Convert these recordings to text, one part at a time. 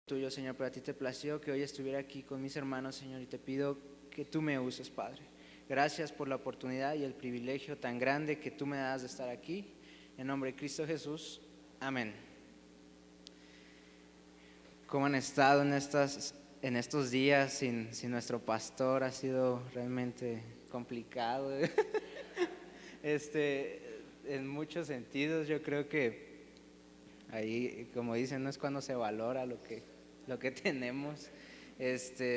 tuyo, Señor, pero a ti te plació que hoy estuviera aquí con mis hermanos, Señor, y te pido que tú me uses, Padre. Gracias por la oportunidad y el privilegio tan grande que tú me das de estar aquí. En nombre de Cristo Jesús, amén. ¿Cómo han estado en estos días sin nuestro pastor? Ha sido realmente complicado. En muchos sentidos, yo creo que ahí, como dicen, no es cuando se valora lo que tenemos.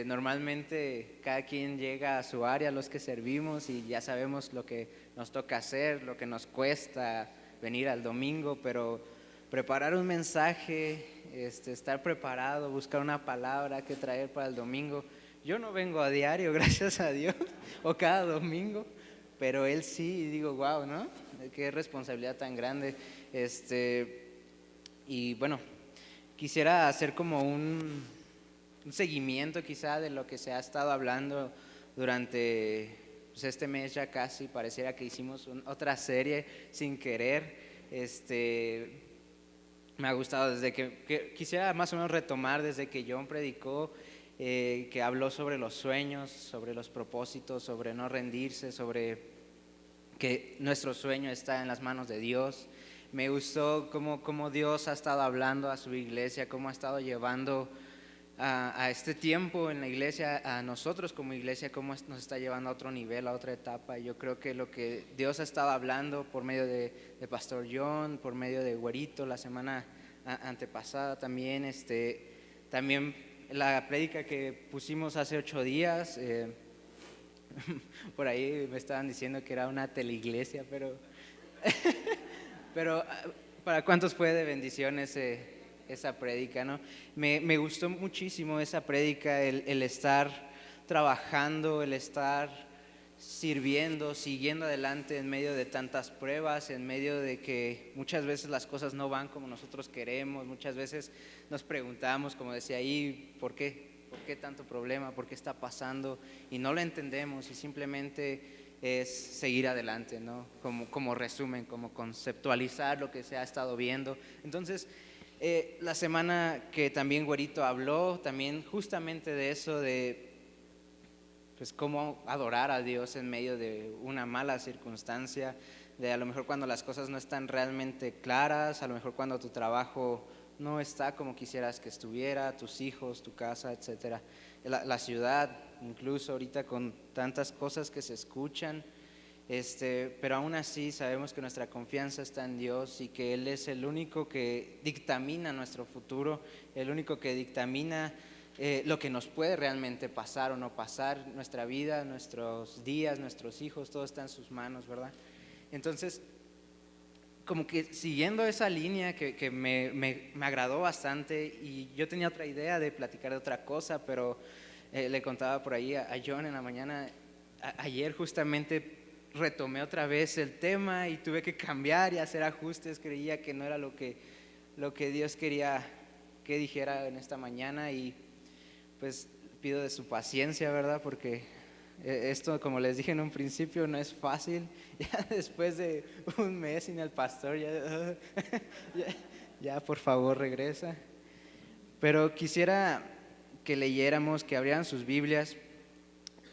Normalmente cada quien llega a su área, los que servimos, y ya sabemos lo que nos toca hacer, lo que nos cuesta venir al domingo, pero preparar un mensaje, estar preparado, buscar una palabra que traer para el domingo. Yo no vengo a diario, gracias a Dios, o cada domingo, pero él sí, y digo, wow, ¿no? Qué responsabilidad tan grande. Y bueno, quisiera hacer como un seguimiento quizá de lo que se ha estado hablando durante pues, este mes ya casi. Pareciera que hicimos otra serie sin querer. Me ha gustado desde que quisiera más o menos retomar desde que John predicó, que habló sobre los sueños, sobre los propósitos, sobre no rendirse, sobre que nuestro sueño está en las manos de Dios. Me gustó cómo Dios ha estado hablando a su iglesia, cómo ha estado llevando a este tiempo en la iglesia, a nosotros como iglesia, cómo nos está llevando a otro nivel, a otra etapa. Yo creo que lo que Dios ha estado hablando por medio de Pastor John, por medio de Güerito la semana antepasada también, también la prédica que pusimos hace 8 días, por ahí me estaban diciendo que era una teleiglesia, pero ¿para cuántos fue de bendición esa prédica, no? Me gustó muchísimo esa prédica, el estar trabajando, el estar sirviendo, siguiendo adelante en medio de tantas pruebas, en medio de que muchas veces las cosas no van como nosotros queremos, muchas veces nos preguntamos, como decía ahí, ¿por qué? ¿Por qué tanto problema? ¿Por qué está pasando? Y no lo entendemos y simplemente es seguir adelante, ¿no? Como resumen, como conceptualizar lo que se ha estado viendo. Entonces, la semana que también Güerito habló, también justamente de eso, de pues cómo adorar a Dios en medio de una mala circunstancia, de a lo mejor cuando las cosas no están realmente claras, a lo mejor cuando tu trabajo no está como quisieras que estuviera, tus hijos, tu casa, etcétera, la ciudad, incluso ahorita con tantas cosas que se escuchan, pero aún así sabemos que nuestra confianza está en Dios y que Él es el único que dictamina nuestro futuro, el único que dictamina lo que nos puede realmente pasar o no pasar, nuestra vida, nuestros días, nuestros hijos, todo está en sus manos, ¿verdad? Entonces, como que siguiendo esa línea que me agradó bastante, y yo tenía otra idea de platicar de otra cosa, pero le contaba por ahí a John en la mañana, ayer justamente retomé otra vez el tema y tuve que cambiar y hacer ajustes, creía que no era lo que Dios quería que dijera en esta mañana, y pues pido de su paciencia, ¿verdad? Porque esto, como les dije en un principio, no es fácil. Ya después de un mes sin el pastor, ya por favor regresa. Pero quisiera que leyéramos, que abrieran sus Biblias.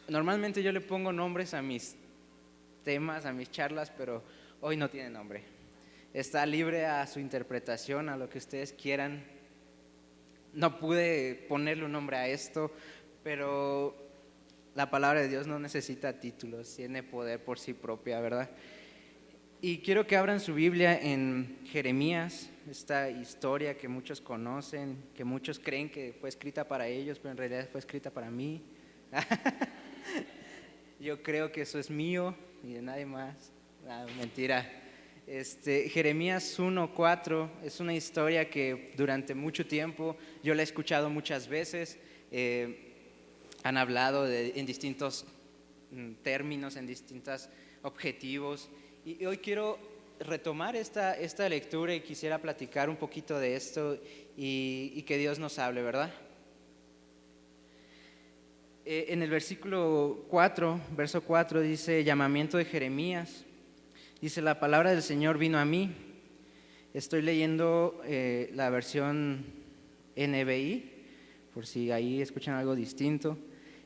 Normalmente yo le pongo nombres a mis temas, a mis charlas, pero hoy no tiene nombre. Está libre a su interpretación, a lo que ustedes quieran. No pude ponerle un nombre a esto, pero la palabra de Dios no necesita títulos, tiene poder por sí propia, ¿verdad? Y quiero que abran su Biblia en Jeremías, esta historia que muchos conocen, que muchos creen que fue escrita para ellos, pero en realidad fue escrita para mí. Yo creo que eso es mío y de nadie más. Mentira. Jeremías 1:4 es una historia que durante mucho tiempo yo la he escuchado muchas veces. Han hablado en distintos términos, en distintos objetivos, y hoy quiero retomar esta lectura y quisiera platicar un poquito de esto y que Dios nos hable, ¿verdad? En el versículo 4, verso 4 dice: llamamiento de Jeremías. Dice: la palabra del Señor vino a mí. Estoy leyendo la versión NBI, por si ahí escuchan algo distinto.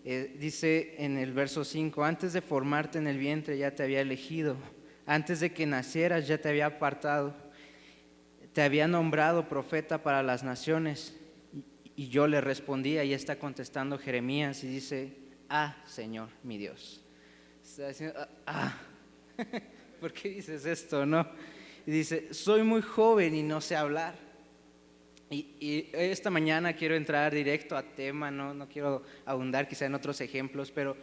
Dice en el verso 5, antes de formarte en el vientre ya te había elegido, antes de que nacieras ya te había apartado, te había nombrado profeta para las naciones. Y yo le respondí, ahí está contestando Jeremías y dice, Señor, mi Dios. Está diciendo, ¿por qué dices esto, no? Y dice, soy muy joven y no sé hablar. Y esta mañana quiero entrar directo a tema, no quiero abundar quizá en otros ejemplos, pero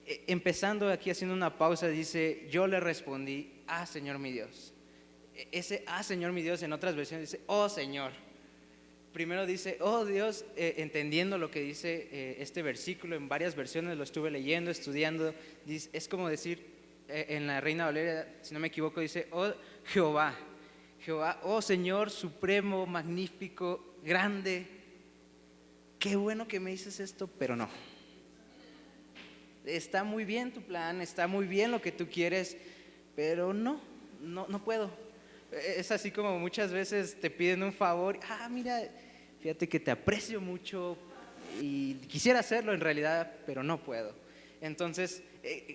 empezando aquí haciendo una pausa, dice, yo le respondí, Señor mi Dios. Ese Señor mi Dios en otras versiones dice, oh Señor. Primero dice, oh Dios, entendiendo lo que dice este versículo, en varias versiones lo estuve leyendo, estudiando, es como decir, en la Reina Valera, si no me equivoco, dice, oh Jehová, oh Señor supremo, magnífico, grande, qué bueno que me dices esto, pero no. Está muy bien tu plan, está muy bien lo que tú quieres, pero no puedo. Es así como muchas veces te piden un favor, mira, fíjate que te aprecio mucho y quisiera hacerlo en realidad, pero no puedo. Entonces,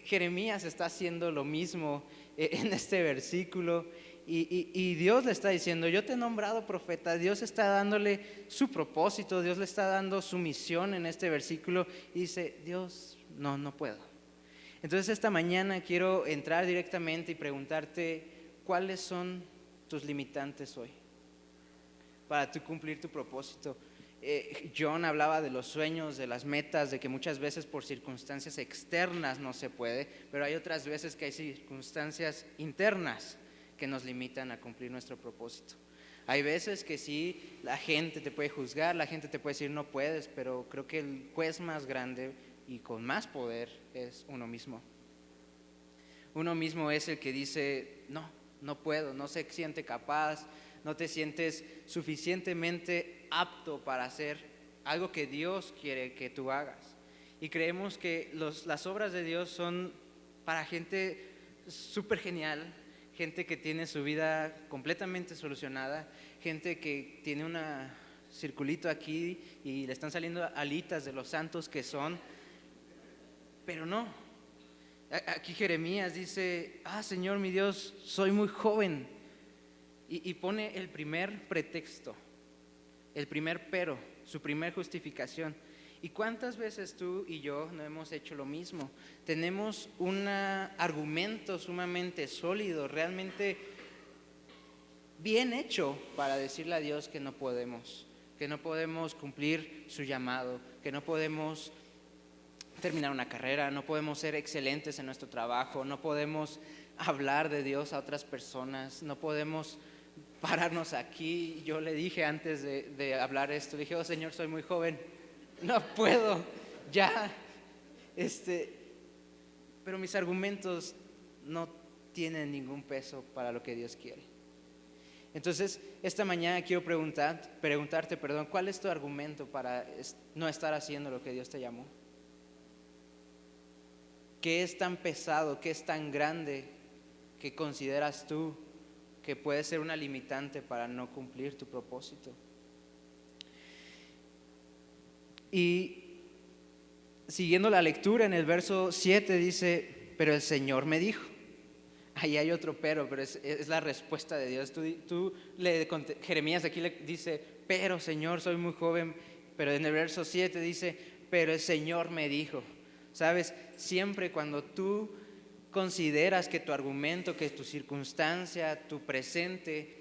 Jeremías está haciendo lo mismo en este versículo y Dios le está diciendo, yo te he nombrado profeta, Dios está dándole su propósito, Dios le está dando su misión en este versículo y dice, Dios, no puedo. Entonces esta mañana quiero entrar directamente y preguntarte, ¿cuáles son tus limitantes hoy para tú cumplir tu propósito? John hablaba de los sueños, de las metas, de que muchas veces por circunstancias externas no se puede, pero hay otras veces que hay circunstancias internas que nos limitan a cumplir nuestro propósito. Hay veces que sí, la gente te puede juzgar, la gente te puede decir no puedes, pero creo que el juez más grande y con más poder es uno mismo. Uno mismo es el que dice no puedo, no se siente capaz, no te sientes suficientemente apto para hacer algo que Dios quiere que tú hagas. Y creemos que las obras de Dios son para gente súper genial, gente que tiene su vida completamente solucionada, gente que tiene un circulito aquí y le están saliendo alitas de los santos que son, pero no. Aquí Jeremías dice, Señor mi Dios, soy muy joven, y pone el primer pretexto, el primer pero, su primer justificación. ¿Y cuántas veces tú y yo no hemos hecho lo mismo? Tenemos un argumento sumamente sólido, realmente bien hecho para decirle a Dios que no podemos cumplir su llamado, que no podemos terminar una carrera, no podemos ser excelentes en nuestro trabajo, no podemos hablar de Dios a otras personas, no podemos pararnos aquí. Yo le dije antes de hablar esto, le dije, Señor, soy muy joven, no puedo ya, pero mis argumentos no tienen ningún peso para lo que Dios quiere. Entonces, esta mañana quiero preguntarte, ¿cuál es tu argumento para no estar haciendo lo que Dios te llamó? ¿Qué es tan pesado, qué es tan grande que consideras tú que puede ser una limitante para no cumplir tu propósito? Y siguiendo la lectura en el verso 7 dice, pero el Señor me dijo. Ahí hay otro pero es la respuesta de Dios. Jeremías aquí le dice, pero Señor, soy muy joven, pero en el verso 7 dice, pero el Señor me dijo. ¿Sabes? Siempre cuando tú consideras que tu argumento, que tu circunstancia, tu presente,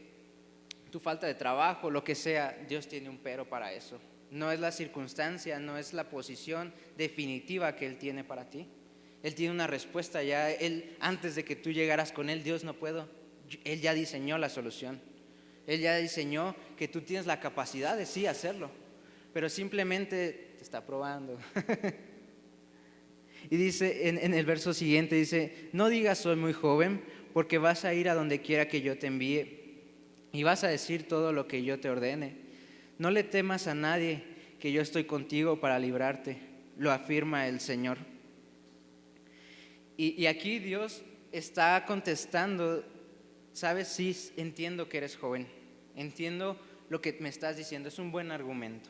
tu falta de trabajo, lo que sea, Dios tiene un pero para eso. No es la circunstancia, no es la posición definitiva que Él tiene para ti. Él tiene una respuesta ya. Antes de que tú llegaras con Él, Dios no puedo. Él ya diseñó la solución. Él ya diseñó que tú tienes la capacidad de sí hacerlo, pero simplemente te está probando. Y dice en el verso siguiente, dice, no digas soy muy joven, porque vas a ir a donde quiera que yo te envíe y vas a decir todo lo que yo te ordene. No le temas a nadie, que yo estoy contigo para librarte, lo afirma el Señor. Y aquí Dios está contestando, sabes, sí, entiendo que eres joven, entiendo lo que me estás diciendo, es un buen argumento.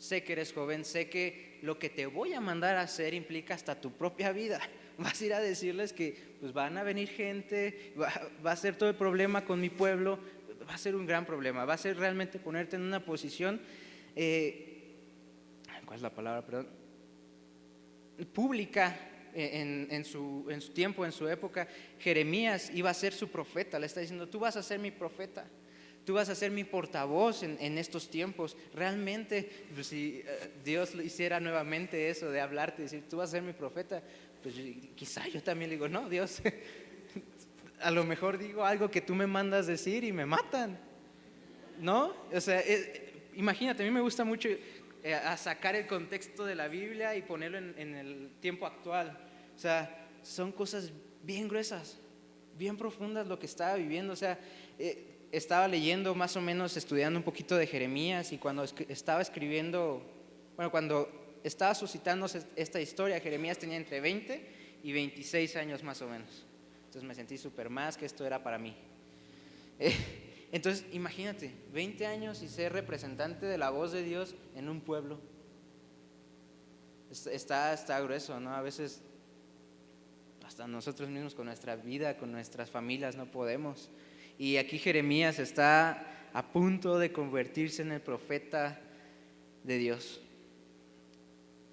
sé que eres joven, sé que lo que te voy a mandar a hacer implica hasta tu propia vida. Vas a ir a decirles que pues van a venir gente, va a ser todo el problema con mi pueblo, va a ser un gran problema, va a ser realmente ponerte en una posición, ¿cuál es la palabra? Perdón, pública. En su tiempo, en su época, Jeremías iba a ser su profeta. Le está diciendo, tú vas a ser mi profeta, tú vas a ser mi portavoz en estos tiempos. Realmente, pues, si Dios hiciera nuevamente eso de hablarte, decir, tú vas a ser mi profeta, pues quizá yo también le digo, no, Dios, a lo mejor digo algo que tú me mandas decir y me matan, ¿no? O sea, imagínate, a mí me gusta mucho a sacar el contexto de la Biblia y ponerlo en el tiempo actual. O sea, son cosas bien gruesas, bien profundas lo que estaba viviendo. O sea, estaba leyendo más o menos, estudiando un poquito de Jeremías, y cuando estaba escribiendo, bueno, cuando estaba suscitando esta historia, Jeremías tenía entre 20 y 26 años más o menos. Entonces me sentí súper más que esto era para mí. Entonces, imagínate, 20 años y ser representante de la voz de Dios en un pueblo. Está grueso, ¿no? A veces hasta nosotros mismos con nuestra vida, con nuestras familias no podemos. Y aquí Jeremías está a punto de convertirse en el profeta de Dios.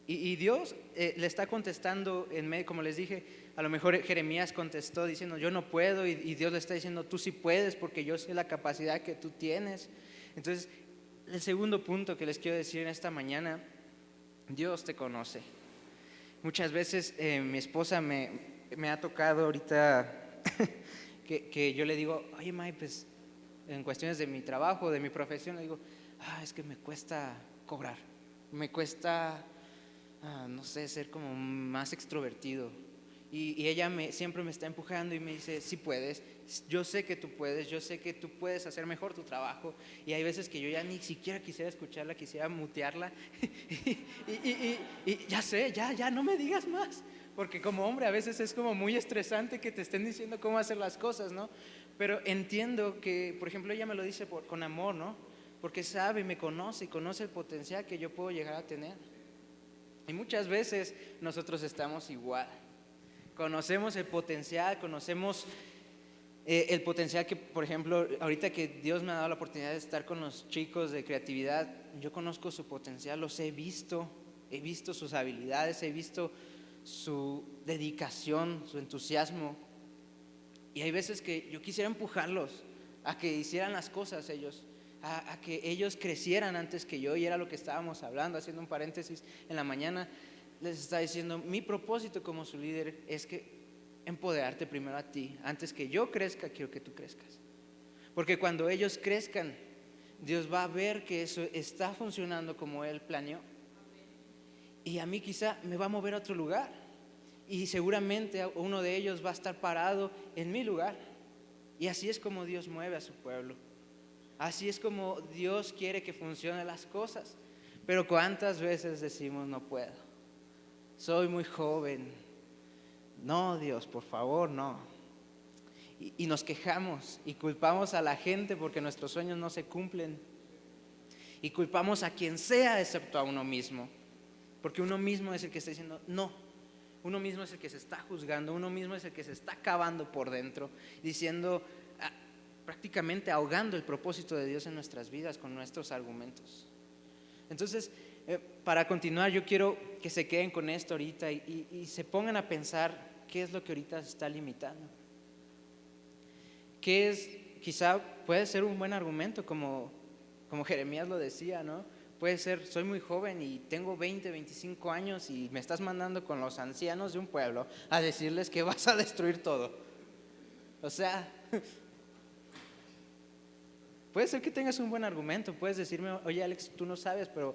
Y Dios le está contestando en medio, como les dije, a lo mejor Jeremías contestó diciendo, yo no puedo, y Dios le está diciendo, tú sí puedes porque yo sé la capacidad que tú tienes. Entonces, el segundo punto que les quiero decir en esta mañana, Dios te conoce. Muchas veces mi esposa me ha tocado ahorita que yo le digo, oye, May, pues en cuestiones de mi trabajo, de mi profesión, le digo, es que me cuesta cobrar, me cuesta no sé, ser como más extrovertido. Y ella siempre me está empujando y me dice, sí puedes, yo sé que tú puedes, yo sé que tú puedes hacer mejor tu trabajo. Y hay veces que yo ya ni siquiera quisiera escucharla, quisiera mutearla. y ya sé, ya no me digas más. Porque como hombre a veces es como muy estresante que te estén diciendo cómo hacer las cosas, ¿no? Pero entiendo que, por ejemplo, ella me lo dice con amor, ¿no? Porque sabe, me conoce y conoce el potencial que yo puedo llegar a tener. Y muchas veces nosotros estamos igual. Conocemos el potencial, conocemos el potencial que, por ejemplo, ahorita que Dios me ha dado la oportunidad de estar con los chicos de creatividad, yo conozco su potencial, los he visto sus habilidades, he visto su dedicación, su entusiasmo. Y hay veces que yo quisiera empujarlos a que hicieran las cosas ellos, a que ellos crecieran antes que yo, y era lo que estábamos hablando, haciendo un paréntesis en la mañana. Les estaba diciendo, mi propósito como su líder es que empoderarte primero a ti, antes que yo crezca, quiero que tú crezcas, porque cuando ellos crezcan, Dios va a ver que eso está funcionando como Él planeó, y a mí quizá me va a mover a otro lugar, y seguramente uno de ellos va a estar parado en mi lugar. Y así es como Dios mueve a su pueblo. Así es como Dios quiere que funcionen las cosas. Pero ¿cuántas veces decimos no puedo? Soy muy joven. No, Dios, por favor, no. Y nos quejamos y culpamos a la gente porque nuestros sueños no se cumplen. Y culpamos a quien sea excepto a uno mismo. Porque uno mismo es el que está diciendo no. Uno mismo es el que se está juzgando, uno mismo es el que se está cavando por dentro, diciendo, prácticamente ahogando el propósito de Dios en nuestras vidas con nuestros argumentos. Entonces, para continuar, yo quiero que se queden con esto ahorita y se pongan a pensar qué es lo que ahorita se está limitando. ¿Qué es? Quizá puede ser un buen argumento, como Jeremías lo decía, ¿no? Puede ser, soy muy joven y tengo 20, 25 años y me estás mandando con los ancianos de un pueblo a decirles que vas a destruir todo. O sea, puede ser que tengas un buen argumento, puedes decirme, oye Alex, tú no sabes, pero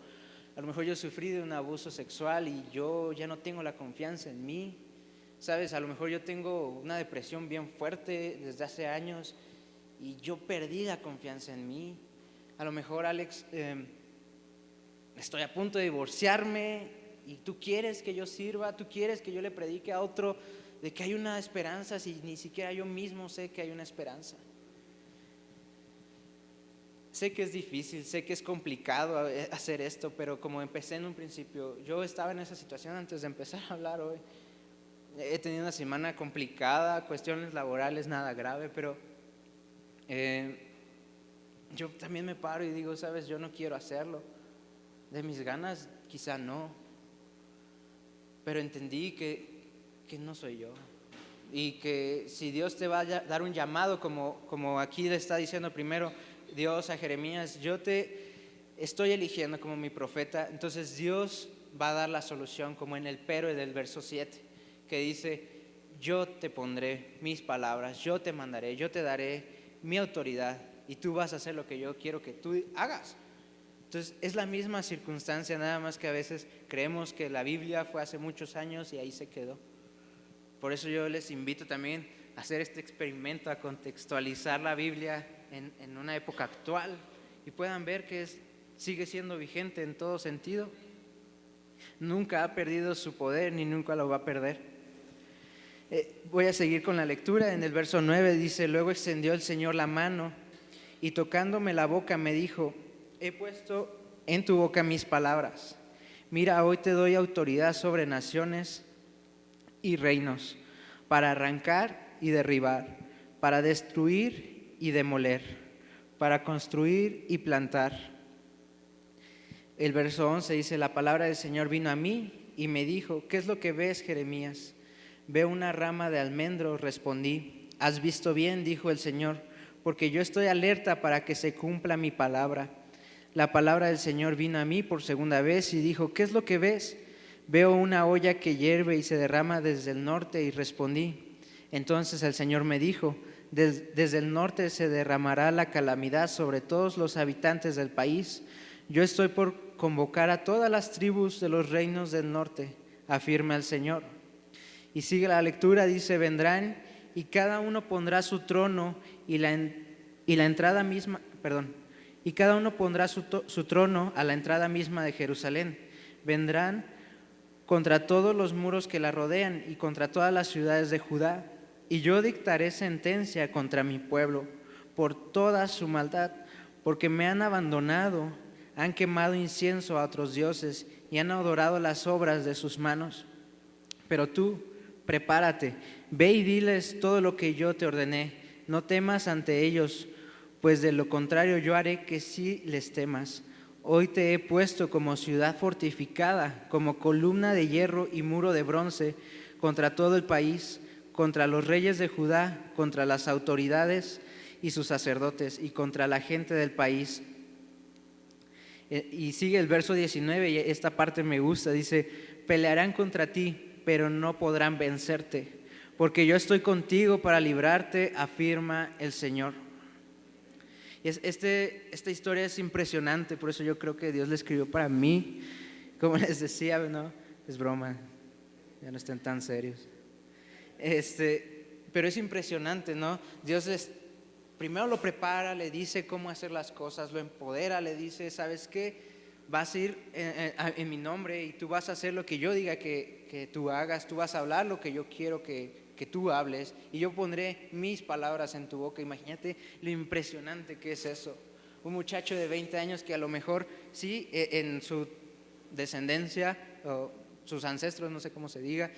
a lo mejor yo sufrí de un abuso sexual y yo ya no tengo la confianza en mí. Sabes, a lo mejor yo tengo una depresión bien fuerte desde hace años y yo perdí la confianza en mí. A lo mejor, Alex, estoy a punto de divorciarme y tú quieres que yo sirva, tú quieres que yo le predique a otro de que hay una esperanza, si ni siquiera yo mismo sé que hay una esperanza. sé que es difícil, sé que es complicado hacer esto, pero como empecé en un principio, yo estaba en esa situación antes de empezar a hablar hoy. He tenido una semana complicada, cuestiones laborales, nada grave, pero yo también me paro y digo, sabes, yo no quiero hacerlo. De mis ganas, quizá no, pero entendí que no soy yo. Y que si Dios te va a dar un llamado, como aquí le está diciendo primero Dios a Jeremías, yo te estoy eligiendo como mi profeta, entonces Dios va a dar la solución, como en el pero del verso 7, que dice, yo te pondré mis palabras, yo te mandaré, yo te daré mi autoridad y tú vas a hacer lo que yo quiero que tú hagas. Entonces es la misma circunstancia, nada más que a veces creemos que la Biblia fue hace muchos años y ahí se quedó. Por eso yo les invito también a hacer este experimento, a contextualizar la Biblia en una época actual y puedan ver que sigue siendo vigente en todo sentido. Nunca ha perdido su poder ni nunca lo va a perder. Voy a seguir con la lectura. En el verso 9 dice, luego extendió el Señor la mano y tocándome la boca me dijo, he puesto en tu boca mis palabras. Mira, hoy te doy autoridad sobre naciones y reinos, para arrancar y derribar, para destruir y demoler, para construir y plantar. El verso 11 dice, la palabra del Señor vino a mí y me dijo, ¿qué es lo que ves, Jeremías? Veo una rama de almendro, respondí. Has visto bien, dijo el Señor, porque yo estoy alerta para que se cumpla mi palabra. La palabra del Señor vino a mí por segunda vez y dijo, ¿qué es lo que ves? Veo una olla que hierve y se derrama desde el norte, y respondí. Entonces el Señor me dijo, desde el norte se derramará la calamidad sobre todos los habitantes del país. Yo estoy por convocar a todas las tribus de los reinos del norte, afirma el Señor. Y sigue la lectura, dice, vendrán y cada uno pondrá su trono y la entrada misma, y cada uno pondrá su trono a la entrada misma de Jerusalén. Vendrán contra todos los muros que la rodean y contra todas las ciudades de Judá. Y yo dictaré sentencia contra mi pueblo por toda su maldad, porque me han abandonado, han quemado incienso a otros dioses y han adorado las obras de sus manos. Pero tú, prepárate, ve y diles todo lo que yo te ordené. No temas ante ellos, pues de lo contrario yo haré que sí les temas. Hoy te he puesto como ciudad fortificada, como columna de hierro y muro de bronce contra todo el país, contra los reyes de Judá, contra las autoridades y sus sacerdotes y contra la gente del país. Y sigue el verso 19 y esta parte me gusta, dice, pelearán contra ti, pero no podrán vencerte, porque yo estoy contigo para librarte, afirma el Señor. Esta historia es impresionante, por eso yo creo que Dios la escribió para mí. Como les decía, no, es broma, ya no estén tan serios. Pero es impresionante, ¿no? Dios primero lo prepara, le dice cómo hacer las cosas, lo empodera, le dice, ¿sabes qué? Vas a ir en mi nombre y tú vas a hacer lo que yo diga que tú hagas, tú vas a hablar lo que yo quiero que tú hables y yo pondré mis palabras en tu boca. Imagínate lo impresionante que es eso. Un muchacho de 20 años que a lo mejor sí, en su descendencia o sus ancestros, no sé cómo se diga,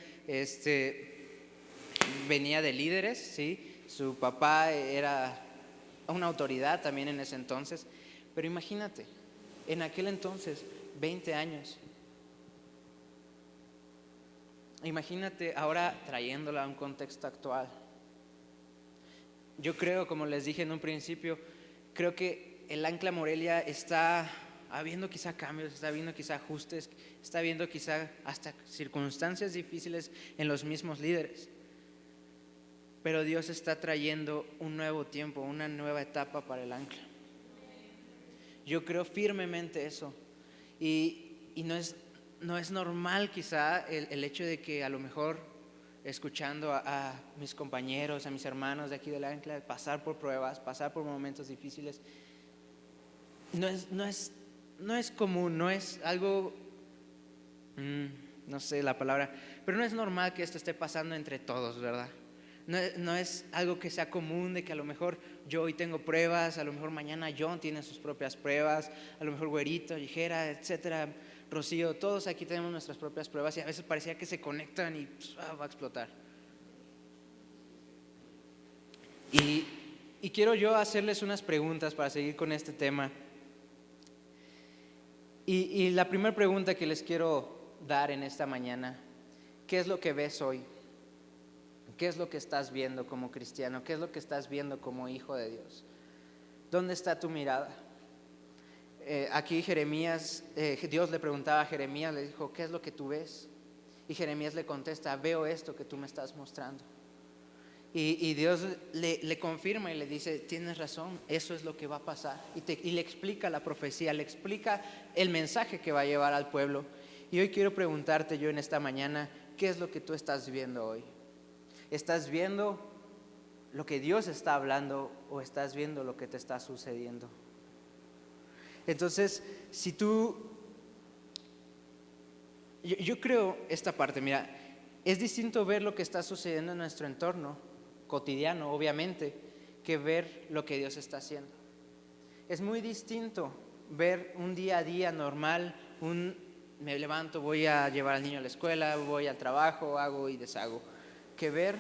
venía de líderes, ¿sí? Su papá era una autoridad también en ese entonces, pero imagínate, en aquel entonces, 20 años. Imagínate ahora trayéndola a un contexto actual. Yo creo, como les dije en un principio, creo que el Ancla Morelia está habiendo quizá cambios, está habiendo quizá ajustes, está habiendo quizá hasta circunstancias difíciles en los mismos líderes. Pero Dios está trayendo un nuevo tiempo, una nueva etapa para el Ancla. Yo creo firmemente eso. Y no es normal quizá el hecho de que a lo mejor escuchando a mis compañeros, a mis hermanos de aquí del Ancla, pasar por pruebas, pasar por momentos difíciles, no es común, no es algo, no sé la palabra, pero no es normal que esto esté pasando entre todos, ¿verdad? No es algo que sea común, de que a lo mejor yo hoy tengo pruebas, a lo mejor mañana John tiene sus propias pruebas, a lo mejor Güerito, Ligera, etcétera, Rocío, todos aquí tenemos nuestras propias pruebas y a veces parecía que se conectan y va a explotar. Y quiero yo hacerles unas preguntas para seguir con este tema. Y la primera pregunta que les quiero dar en esta mañana: ¿qué es lo que ves hoy? ¿Qué es lo que estás viendo como cristiano? ¿Qué es lo que estás viendo como hijo de Dios? ¿Dónde está tu mirada? Aquí Jeremías, Dios le preguntaba a Jeremías, le dijo: ¿qué es lo que tú ves? Y Jeremías le contesta: veo esto que tú me estás mostrando. Y Dios le confirma y le dice: tienes razón, eso es lo que va a pasar. Y le explica la profecía, le explica el mensaje que va a llevar al pueblo. Y hoy quiero preguntarte yo en esta mañana: ¿qué es lo que tú estás viendo hoy? ¿Estás viendo lo que Dios está hablando o estás viendo lo que te está sucediendo? Entonces, si tú... Yo creo esta parte, mira, es distinto ver lo que está sucediendo en nuestro entorno cotidiano, obviamente, que ver lo que Dios está haciendo. Es muy distinto ver un día a día normal, me levanto, voy a llevar al niño a la escuela, voy al trabajo, hago y deshago, que ver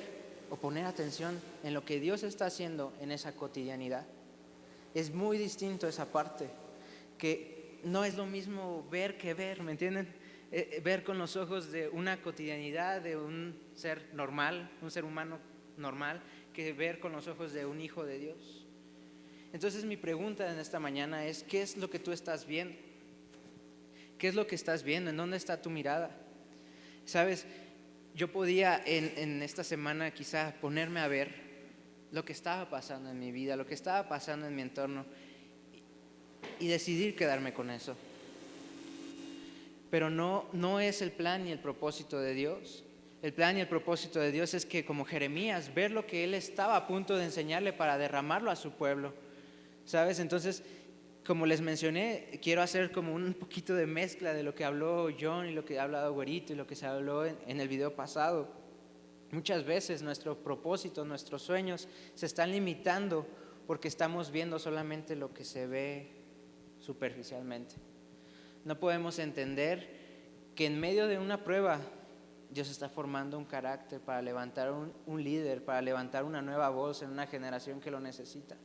o poner atención en lo que Dios está haciendo en esa cotidianidad. Es muy distinto esa parte, que no es lo mismo ver que ver, ¿me entienden? Ver con los ojos de una cotidianidad, de un ser normal, un ser humano normal, que ver con los ojos de un hijo de Dios. Entonces mi pregunta en esta mañana es: ¿qué es lo que tú estás viendo? ¿Qué es lo que estás viendo? ¿En dónde está tu mirada? Sabes, yo podía en esta semana quizá ponerme a ver lo que estaba pasando en mi vida, lo que estaba pasando en mi entorno y decidir quedarme con eso. Pero no es el plan ni el propósito de Dios. El plan y el propósito de Dios es que, como Jeremías, ver lo que él estaba a punto de enseñarle para derramarlo a su pueblo, ¿sabes? Entonces, como les mencioné, quiero hacer como un poquito de mezcla de lo que habló John y lo que ha hablado Güerito y lo que se habló en el video pasado. Muchas veces nuestro propósito, nuestros sueños se están limitando porque estamos viendo solamente lo que se ve superficialmente. No podemos entender que en medio de una prueba Dios está formando un carácter para levantar un líder, para levantar una nueva voz en una generación que lo necesita.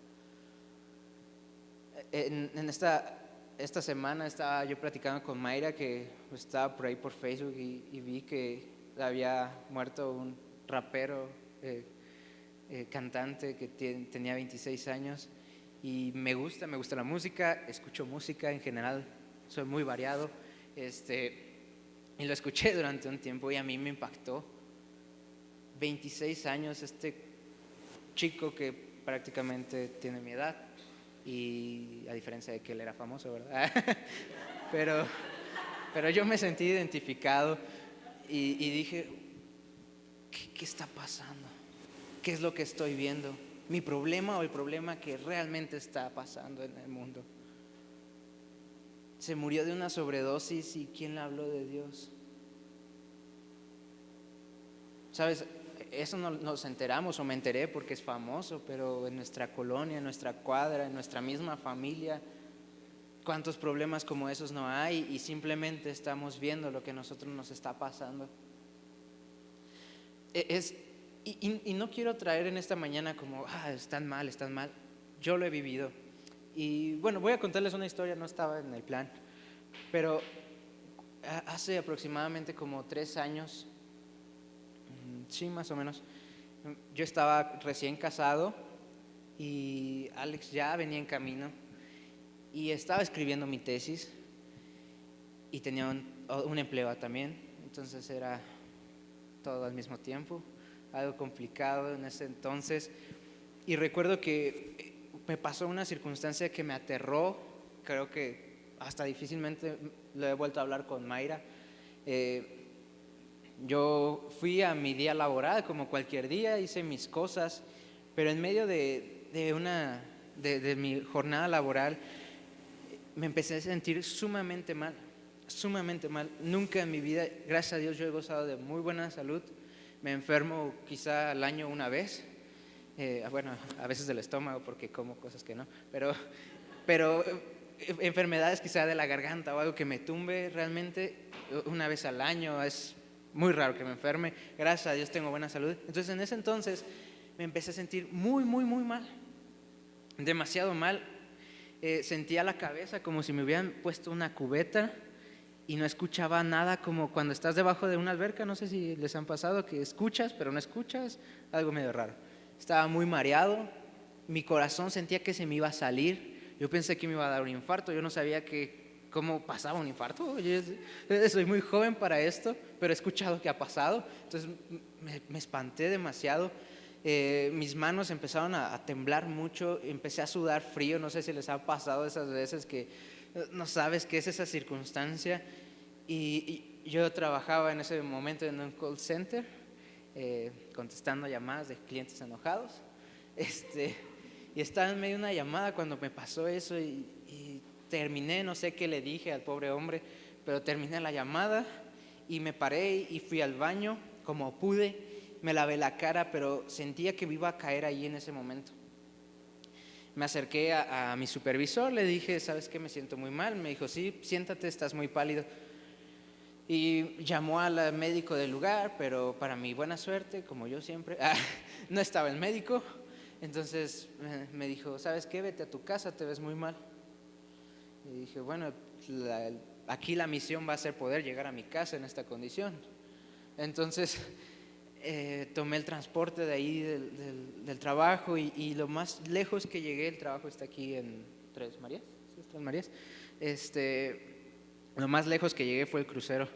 En esta semana estaba yo platicando con Mayra, que estaba por ahí por Facebook y vi que había muerto un rapero, cantante que tenía 26 años. Y me gusta la música, escucho música en general, soy muy variado, y lo escuché durante un tiempo y a mí me impactó. 26 años, este chico que prácticamente tiene mi edad, y a diferencia de que él era famoso, ¿verdad? pero yo me sentí identificado y dije: ¿qué está pasando? ¿Qué es lo que estoy viendo? ¿Mi problema o el problema que realmente está pasando en el mundo? Se murió de una sobredosis y ¿quién le habló de Dios? ¿Sabes? Eso no nos enteramos, o me enteré porque es famoso, pero en nuestra colonia, en nuestra cuadra, en nuestra misma familia, ¿cuántos problemas como esos no hay? Y simplemente estamos viendo lo que a nosotros nos está pasando. Y no quiero traer en esta mañana como: están mal. Yo lo he vivido. Y bueno, voy a contarles una historia, no estaba en el plan, pero hace aproximadamente como 3 años, sí, más o menos, yo estaba recién casado y Alex ya venía en camino y estaba escribiendo mi tesis y tenía un empleo también, entonces era todo al mismo tiempo, algo complicado en ese entonces. Y recuerdo que me pasó una circunstancia que me aterró, creo que hasta difícilmente lo he vuelto a hablar con Mayra. Yo fui a mi día laboral como cualquier día, hice mis cosas, pero en medio de mi jornada laboral me empecé a sentir sumamente mal. Nunca en mi vida, gracias a Dios, yo he gozado de muy buena salud. Me enfermo quizá al año una vez, bueno, a veces del estómago porque como cosas que no, pero enfermedades quizá de la garganta o algo que me tumbe realmente una vez al año. Es muy raro que me enferme, gracias a Dios tengo buena salud. Entonces en ese entonces me empecé a sentir muy, muy, muy mal, demasiado mal. Sentía la cabeza como si me hubieran puesto una cubeta y no escuchaba nada, como cuando estás debajo de una alberca, no sé si les han pasado, que escuchas pero no escuchas, algo medio raro. Estaba muy mareado, mi corazón sentía que se me iba a salir, yo pensé que me iba a dar un infarto, yo no sabía cómo pasaba un infarto. Oye, soy muy joven para esto, pero he escuchado que ha pasado, entonces me espanté demasiado. Mis manos empezaron a temblar mucho, empecé a sudar frío, no sé si les ha pasado esas veces que no sabes qué es esa circunstancia. Y yo trabajaba en ese momento en un call center, contestando llamadas de clientes enojados. Y estaba en medio de una llamada cuando me pasó eso y terminé, no sé qué le dije al pobre hombre, pero terminé la llamada y me paré y fui al baño como pude, me lavé la cara, pero sentía que me iba a caer ahí en ese momento. Me acerqué a mi supervisor, le dije, ¿sabes qué? Me siento muy mal. Me dijo, sí, siéntate, estás muy pálido. Y llamó al médico del lugar, pero para mi buena suerte, como yo siempre, no estaba el médico. Entonces me dijo, ¿sabes qué? Vete a tu casa, te ves muy mal. Y dije, bueno, aquí la misión va a ser poder llegar a mi casa en esta condición. Entonces tomé el transporte de ahí del trabajo y lo más lejos que llegué, el trabajo está aquí en Tres Marías, ¿sí? Tres Marías. Lo más lejos que llegué fue el crucero.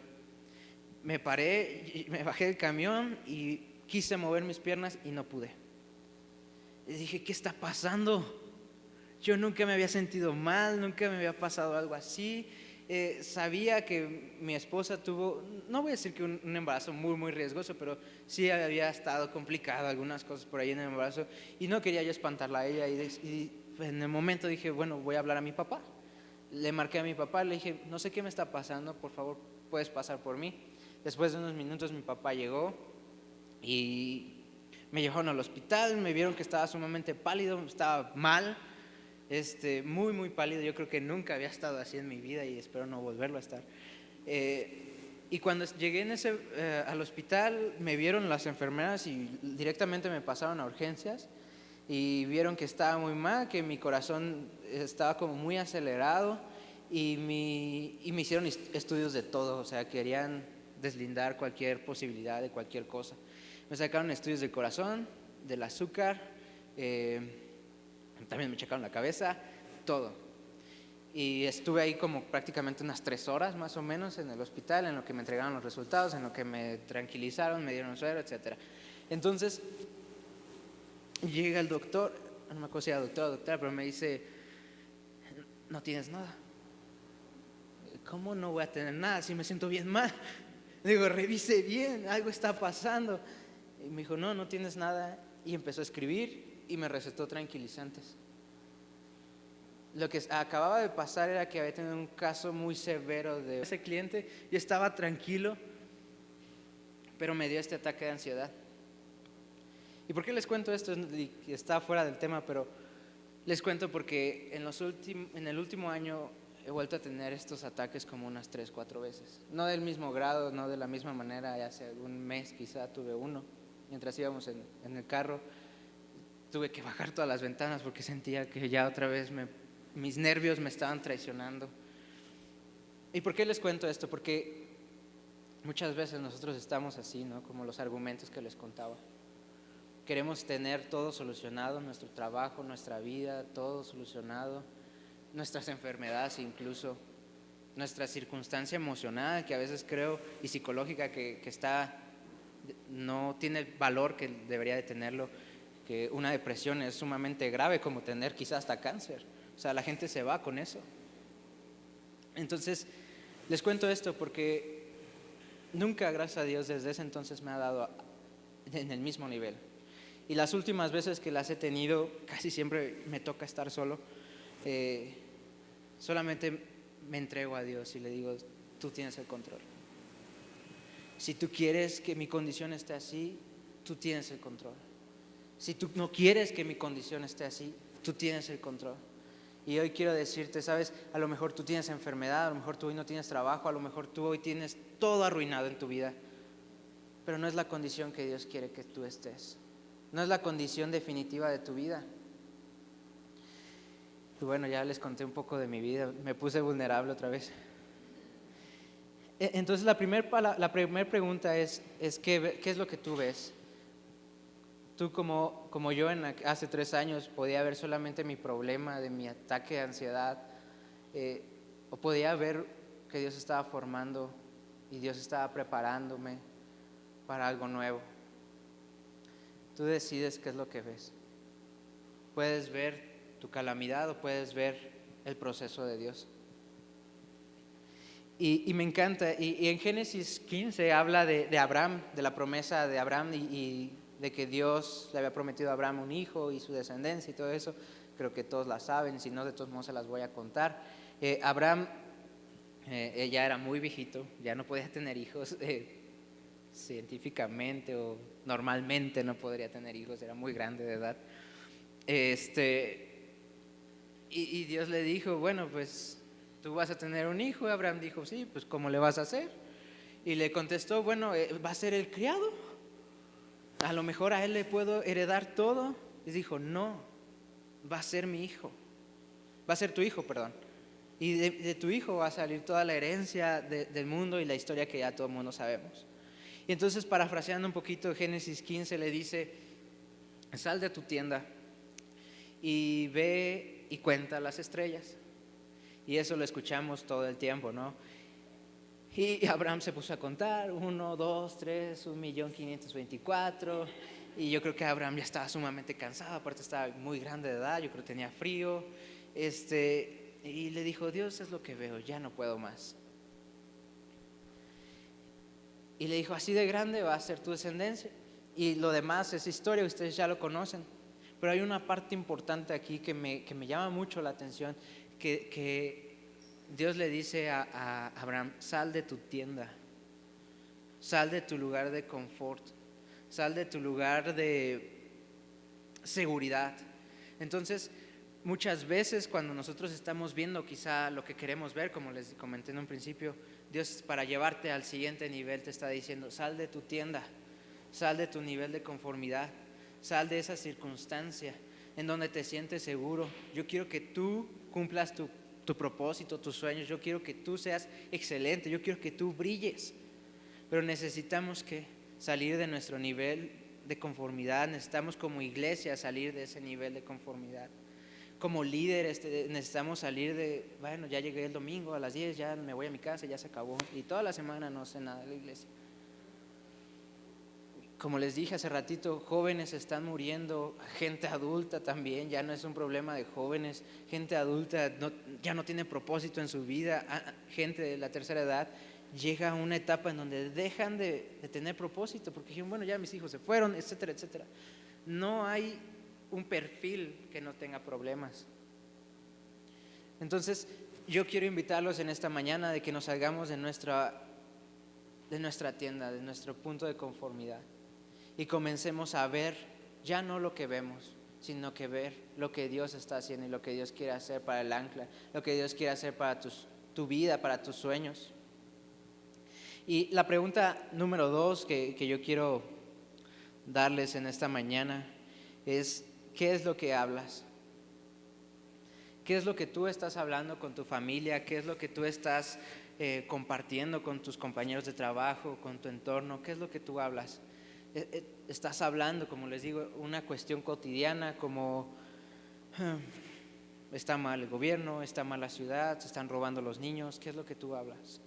Me paré, y me bajé del camión y quise mover mis piernas y no pude. Y dije, ¿qué está pasando? Yo nunca me había sentido mal, nunca me había pasado algo así. Sabía que mi esposa tuvo, no voy a decir que un embarazo muy, muy riesgoso, pero sí había estado complicado algunas cosas por ahí en el embarazo y no quería yo espantarla a ella. Y en el momento dije, bueno, voy a hablar a mi papá. Le marqué a mi papá, le dije, no sé qué me está pasando, por favor, puedes pasar por mí. Después de unos minutos mi papá llegó y me llevaron al hospital, me vieron que estaba sumamente pálido, estaba mal. Muy, muy pálido. Yo creo que nunca había estado así en mi vida y espero no volverlo a estar. Y cuando llegué al hospital, me vieron las enfermeras y directamente me pasaron a urgencias y vieron que estaba muy mal, que mi corazón estaba como muy acelerado y me hicieron estudios de todo, o sea, querían deslindar cualquier posibilidad de cualquier cosa. Me sacaron estudios del corazón, del azúcar, también me checaron la cabeza, todo. Y estuve ahí como prácticamente unas 3 horas más o menos en el hospital, en lo que me entregaron los resultados, en lo que me tranquilizaron, me dieron suero, etc. Entonces llega el doctor, no me acuerdo si era doctor o doctora, pero me dice, no tienes nada. ¿Cómo no voy a tener nada si me siento bien mal? Digo, revise bien, algo está pasando. Y me dijo, no, no tienes nada. Y empezó a escribir y me recetó tranquilizantes. Lo que acababa de pasar era que había tenido un caso muy severo de ese cliente. Yo estaba tranquilo, pero me dio este ataque de ansiedad. ¿Y por qué les cuento esto? Está fuera del tema, pero les cuento porque en el último año he vuelto a tener estos ataques como unas 3, 4 veces. No del mismo grado, no de la misma manera. Hace algún mes quizá tuve uno. Mientras íbamos en el carro, tuve que bajar todas las ventanas porque sentía que ya otra vez mis nervios me estaban traicionando. ¿Y por qué les cuento esto? Porque muchas veces nosotros estamos así, ¿no? Como los argumentos que les contaba. Queremos tener todo solucionado, nuestro trabajo, nuestra vida, todo solucionado, nuestras enfermedades incluso, nuestra circunstancia emocional que a veces creo y psicológica que no tiene el valor que debería de tenerlo, que una depresión es sumamente grave como tener quizás hasta cáncer. O sea, la gente se va con eso. Entonces, les cuento esto porque nunca, gracias a Dios, desde ese entonces me ha dado en el mismo nivel. Y las últimas veces que las he tenido, casi siempre me toca estar solo. Solamente me entrego a Dios y le digo, tú tienes el control. Si tú quieres que mi condición esté así, tú tienes el control. Si tú no quieres que mi condición esté así, tú tienes el control. Y hoy quiero decirte, sabes, a lo mejor tú tienes enfermedad, a lo mejor tú hoy no tienes trabajo, a lo mejor tú hoy tienes todo arruinado en tu vida, pero no es la condición que Dios quiere que tú estés. No es la condición definitiva de tu vida. Y bueno, ya les conté un poco de mi vida, me puse vulnerable otra vez. Entonces la primera pregunta es ¿qué es lo que tú ves? Tú como yo hace 3 años podía ver solamente mi problema de mi ataque de ansiedad, o podía ver que Dios estaba formando y Dios estaba preparándome para algo nuevo. Tú decides qué es lo que ves. Puedes ver tu calamidad o puedes ver el proceso de Dios. Y me encanta, y en Génesis 15 habla de Abraham, de la promesa de Abraham y de que Dios le había prometido a Abraham un hijo y su descendencia y todo eso. Creo que todos la saben, si no, de todos modos se las voy a contar. Abraham ya era muy viejito, ya no podía tener hijos, científicamente o normalmente no podría tener hijos, era muy grande de edad. Y Dios le dijo, bueno, pues tú vas a tener un hijo. Y Abraham dijo, sí, pues ¿cómo le vas a hacer? Y le contestó, bueno, va a ser el criado. A lo mejor a él le puedo heredar todo. Y dijo, no, va a ser mi hijo. Va a ser tu hijo, perdón. Y de tu hijo va a salir toda la herencia del mundo y la historia que ya todo el mundo sabemos. Y entonces, parafraseando un poquito, Génesis 15 le dice, sal de tu tienda y ve y cuenta las estrellas. Y eso lo escuchamos todo el tiempo, ¿no? Y Abraham se puso a contar, 1, 2, 3, 1.524.000. Y yo creo que Abraham ya estaba sumamente cansado, aparte estaba muy grande de edad, yo creo que tenía frío. Y le dijo, Dios, es lo que veo, ya no puedo más. Y le dijo, así de grande va a ser tu descendencia. Y lo demás es historia, ustedes ya lo conocen. Pero hay una parte importante aquí que me llama mucho la atención, que Dios le dice a Abraham, sal de tu tienda, sal de tu lugar de confort, sal de tu lugar de seguridad. Entonces, muchas veces cuando nosotros estamos viendo quizá lo que queremos ver, como les comenté en un principio, Dios para llevarte al siguiente nivel te está diciendo, sal de tu tienda, sal de tu nivel de conformidad, sal de esa circunstancia en donde te sientes seguro. Yo quiero que tú cumplas tu propósito, tus sueños. Yo quiero que tú seas excelente, yo quiero que tú brilles. Pero necesitamos que salir de nuestro nivel de conformidad. Necesitamos como iglesia salir de ese nivel de conformidad. Como líderes necesitamos salir de, bueno, ya llegué el domingo a las 10, ya me voy a mi casa, ya se acabó. Y toda la semana no sé nada de la iglesia. Como les dije hace ratito, jóvenes están muriendo, gente adulta también, ya no es un problema de jóvenes, gente adulta ya no tiene propósito en su vida, gente de la tercera edad llega a una etapa en donde dejan de tener propósito, porque dijeron, bueno, ya mis hijos se fueron, etcétera, etcétera. No hay un perfil que no tenga problemas. Entonces, yo quiero invitarlos en esta mañana de que nos salgamos de nuestra tienda, de nuestro punto de conformidad. Y comencemos a ver ya no lo que vemos, sino que ver lo que Dios está haciendo y lo que Dios quiere hacer para el ancla, lo que Dios quiere hacer para tu vida, para tus sueños. Y la pregunta número 2 que yo quiero darles en esta mañana es, ¿qué es lo que hablas? ¿Qué es lo que tú estás hablando con tu familia? ¿Qué es lo que tú estás compartiendo con tus compañeros de trabajo, con tu entorno? ¿Qué es lo que tú hablas? Estás hablando, como les digo, una cuestión cotidiana como está mal el gobierno, está mal la ciudad, se están robando los niños. ¿Qué es lo que tú hablas?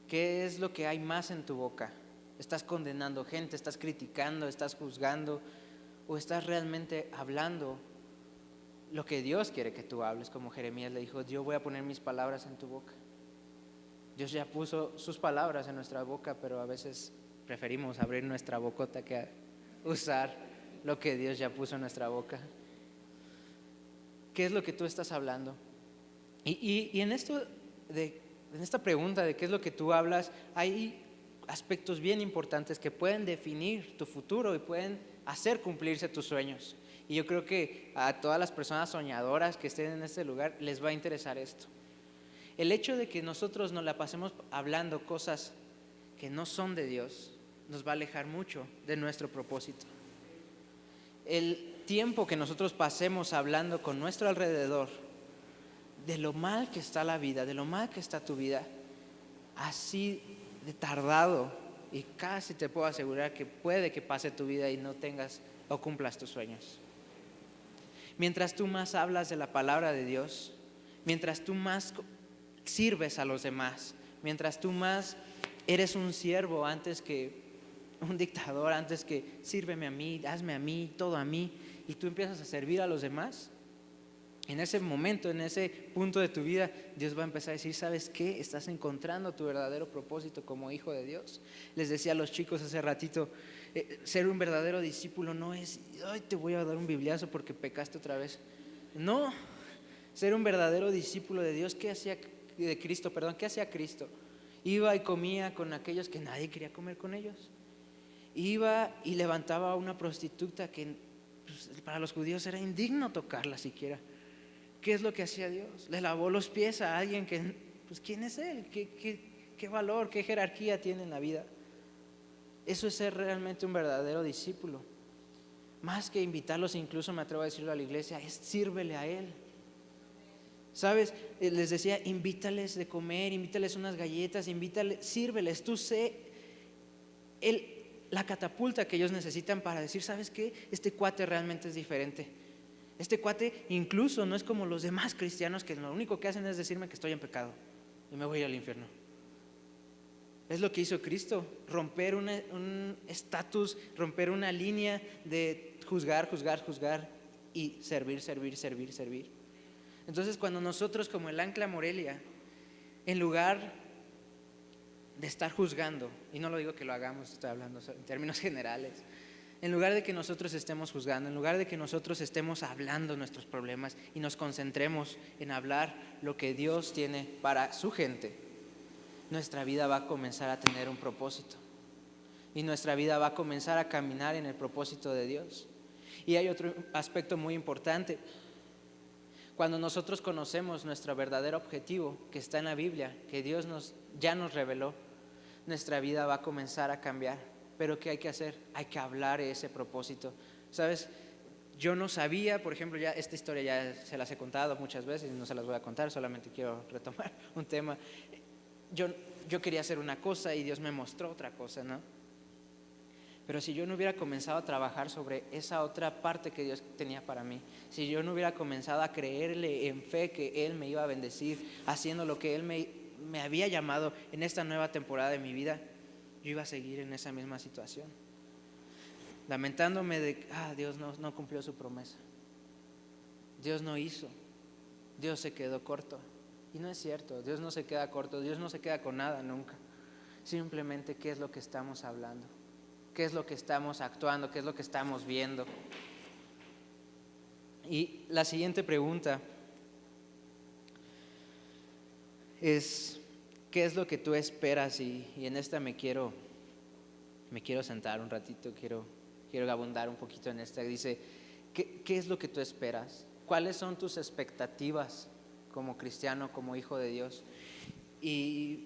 ¿Qué es lo que hay más en tu boca? ¿Estás condenando gente, estás criticando, estás juzgando o estás realmente hablando lo que Dios quiere que tú hables? Como Jeremías le dijo, yo voy a poner mis palabras en tu boca. Dios ya puso sus palabras en nuestra boca, pero a veces preferimos abrir nuestra bocota que usar lo que Dios ya puso en nuestra boca. ¿Qué es lo que tú estás hablando? Y en esta pregunta de qué es lo que tú hablas, hay aspectos bien importantes que pueden definir tu futuro y pueden hacer cumplirse tus sueños. Y yo creo que a todas las personas soñadoras que estén en este lugar les va a interesar esto. El hecho de que nosotros nos la pasemos hablando cosas que no son de Dios nos va a alejar mucho de nuestro propósito. El tiempo que nosotros pasemos hablando con nuestro alrededor de lo mal que está la vida, de lo mal que está tu vida, así de tardado, y casi te puedo asegurar que puede que pase tu vida y no tengas o cumplas tus sueños. Mientras tú más hablas de la palabra de Dios, mientras tú más sirves a los demás, mientras tú más eres un siervo antes que un dictador, antes que sírveme a mí, hazme a mí, todo a mí, y tú empiezas a servir a los demás, en ese momento, en ese punto de tu vida, Dios va a empezar a decir, ¿sabes qué? Estás encontrando tu verdadero propósito como hijo de Dios. Les decía a los chicos hace ratito, ser un verdadero discípulo no es, ay, te voy a dar un bibliazo porque pecaste otra vez. No, ser un verdadero discípulo de Dios, ¿qué hacía Cristo? Iba y comía con aquellos que nadie quería comer con ellos. Iba y levantaba a una prostituta que pues, para los judíos era indigno tocarla siquiera. ¿Qué es lo que hacía Dios? Le lavó los pies a alguien que, pues, ¿quién es él? ¿Qué valor, qué jerarquía tiene en la vida? Eso es ser realmente un verdadero discípulo. Más que invitarlos, incluso me atrevo a decirlo a la iglesia, es sírvele a Él. ¿Sabes? Les decía, invítales de comer, invítales unas galletas, sírveles. Tú sé la catapulta que ellos necesitan para decir, ¿sabes qué? Este cuate realmente es diferente. Este cuate incluso no es como los demás cristianos que lo único que hacen es decirme que estoy en pecado y me voy al infierno. Es lo que hizo Cristo, romper un estatus, romper una línea de juzgar y servir. Entonces, cuando nosotros como el Ancla Morelia, en lugar de estar juzgando, y no lo digo que lo hagamos, estoy hablando en términos generales, en lugar de que nosotros estemos juzgando, en lugar de que nosotros estemos hablando nuestros problemas y nos concentremos en hablar lo que Dios tiene para su gente, nuestra vida va a comenzar a tener un propósito y nuestra vida va a comenzar a caminar en el propósito de Dios. Y hay otro aspecto muy importante. Cuando nosotros conocemos nuestro verdadero objetivo que está en la Biblia, que Dios ya nos reveló, nuestra vida va a comenzar a cambiar. Pero ¿qué hay que hacer? Hay que hablar de ese propósito. ¿Sabes? Yo no sabía, por ejemplo, ya esta historia ya se las he contado muchas veces y no se las voy a contar, solamente quiero retomar un tema. Yo quería hacer una cosa y Dios me mostró otra cosa, ¿no? Pero si yo no hubiera comenzado a trabajar sobre esa otra parte que Dios tenía para mí, si yo no hubiera comenzado a creerle en fe que Él me iba a bendecir, haciendo lo que Él me había llamado en esta nueva temporada de mi vida, yo iba a seguir en esa misma situación, lamentándome de Dios no cumplió su promesa, Dios no hizo, Dios se quedó corto. Y no es cierto, Dios no se queda corto, Dios no se queda con nada nunca. Simplemente qué es lo que estamos hablando, qué es lo que estamos actuando, qué es lo que estamos viendo. Y la siguiente pregunta es, ¿qué es lo que tú esperas? Y en esta me quiero sentar un ratito, quiero abundar un poquito en esta. Dice, ¿qué es lo que tú esperas? ¿Cuáles son tus expectativas como cristiano, como hijo de Dios? Y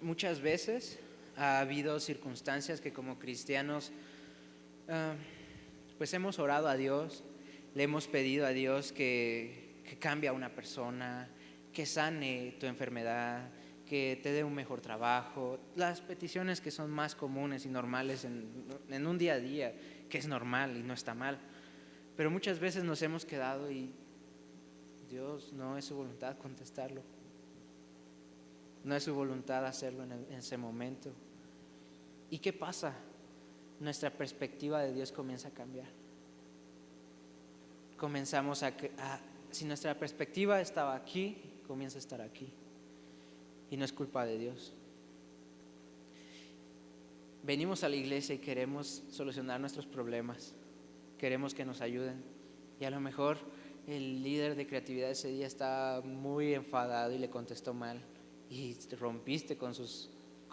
muchas veces ha habido circunstancias que como cristianos pues hemos orado a Dios, le hemos pedido a Dios que cambie a una persona, que sane tu enfermedad, que te dé un mejor trabajo, las peticiones que son más comunes y normales en un día a día, que es normal y no está mal. Pero muchas veces nos hemos quedado y Dios no es su voluntad contestarlo, no es su voluntad hacerlo en ese momento. ¿Y qué pasa? Nuestra perspectiva de Dios comienza a cambiar. Comenzamos si nuestra perspectiva estaba aquí, comienza a estar aquí. Y no es culpa de Dios. Venimos a la iglesia y queremos solucionar nuestros problemas, queremos que nos ayuden. Y a lo mejor el líder de creatividad ese día estaba muy enfadado y le contestó mal y rompiste con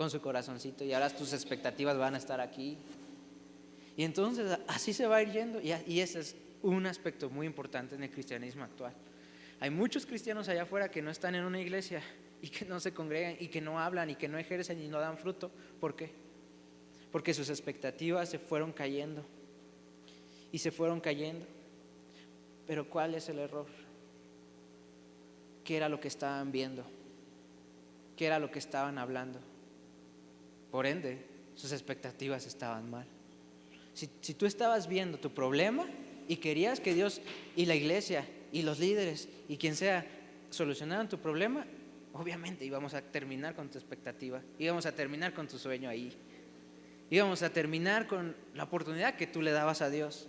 con su corazoncito, y ahora tus expectativas van a estar aquí. Y entonces así se va a ir yendo, y ese es un aspecto muy importante en el cristianismo actual. Hay muchos cristianos allá afuera que no están en una iglesia y que no se congregan y que no hablan y que no ejercen y no dan fruto. ¿Por qué? Porque sus expectativas se fueron cayendo y se fueron cayendo. Pero ¿cuál es el error? ¿Qué era lo que estaban viendo? ¿Qué era lo que estaban hablando? Por ende, sus expectativas estaban mal. Si tú estabas viendo tu problema y querías que Dios y la iglesia y los líderes y quien sea solucionaran tu problema, obviamente íbamos a terminar con tu expectativa, íbamos a terminar con tu sueño ahí, íbamos a terminar con la oportunidad que tú le dabas a Dios.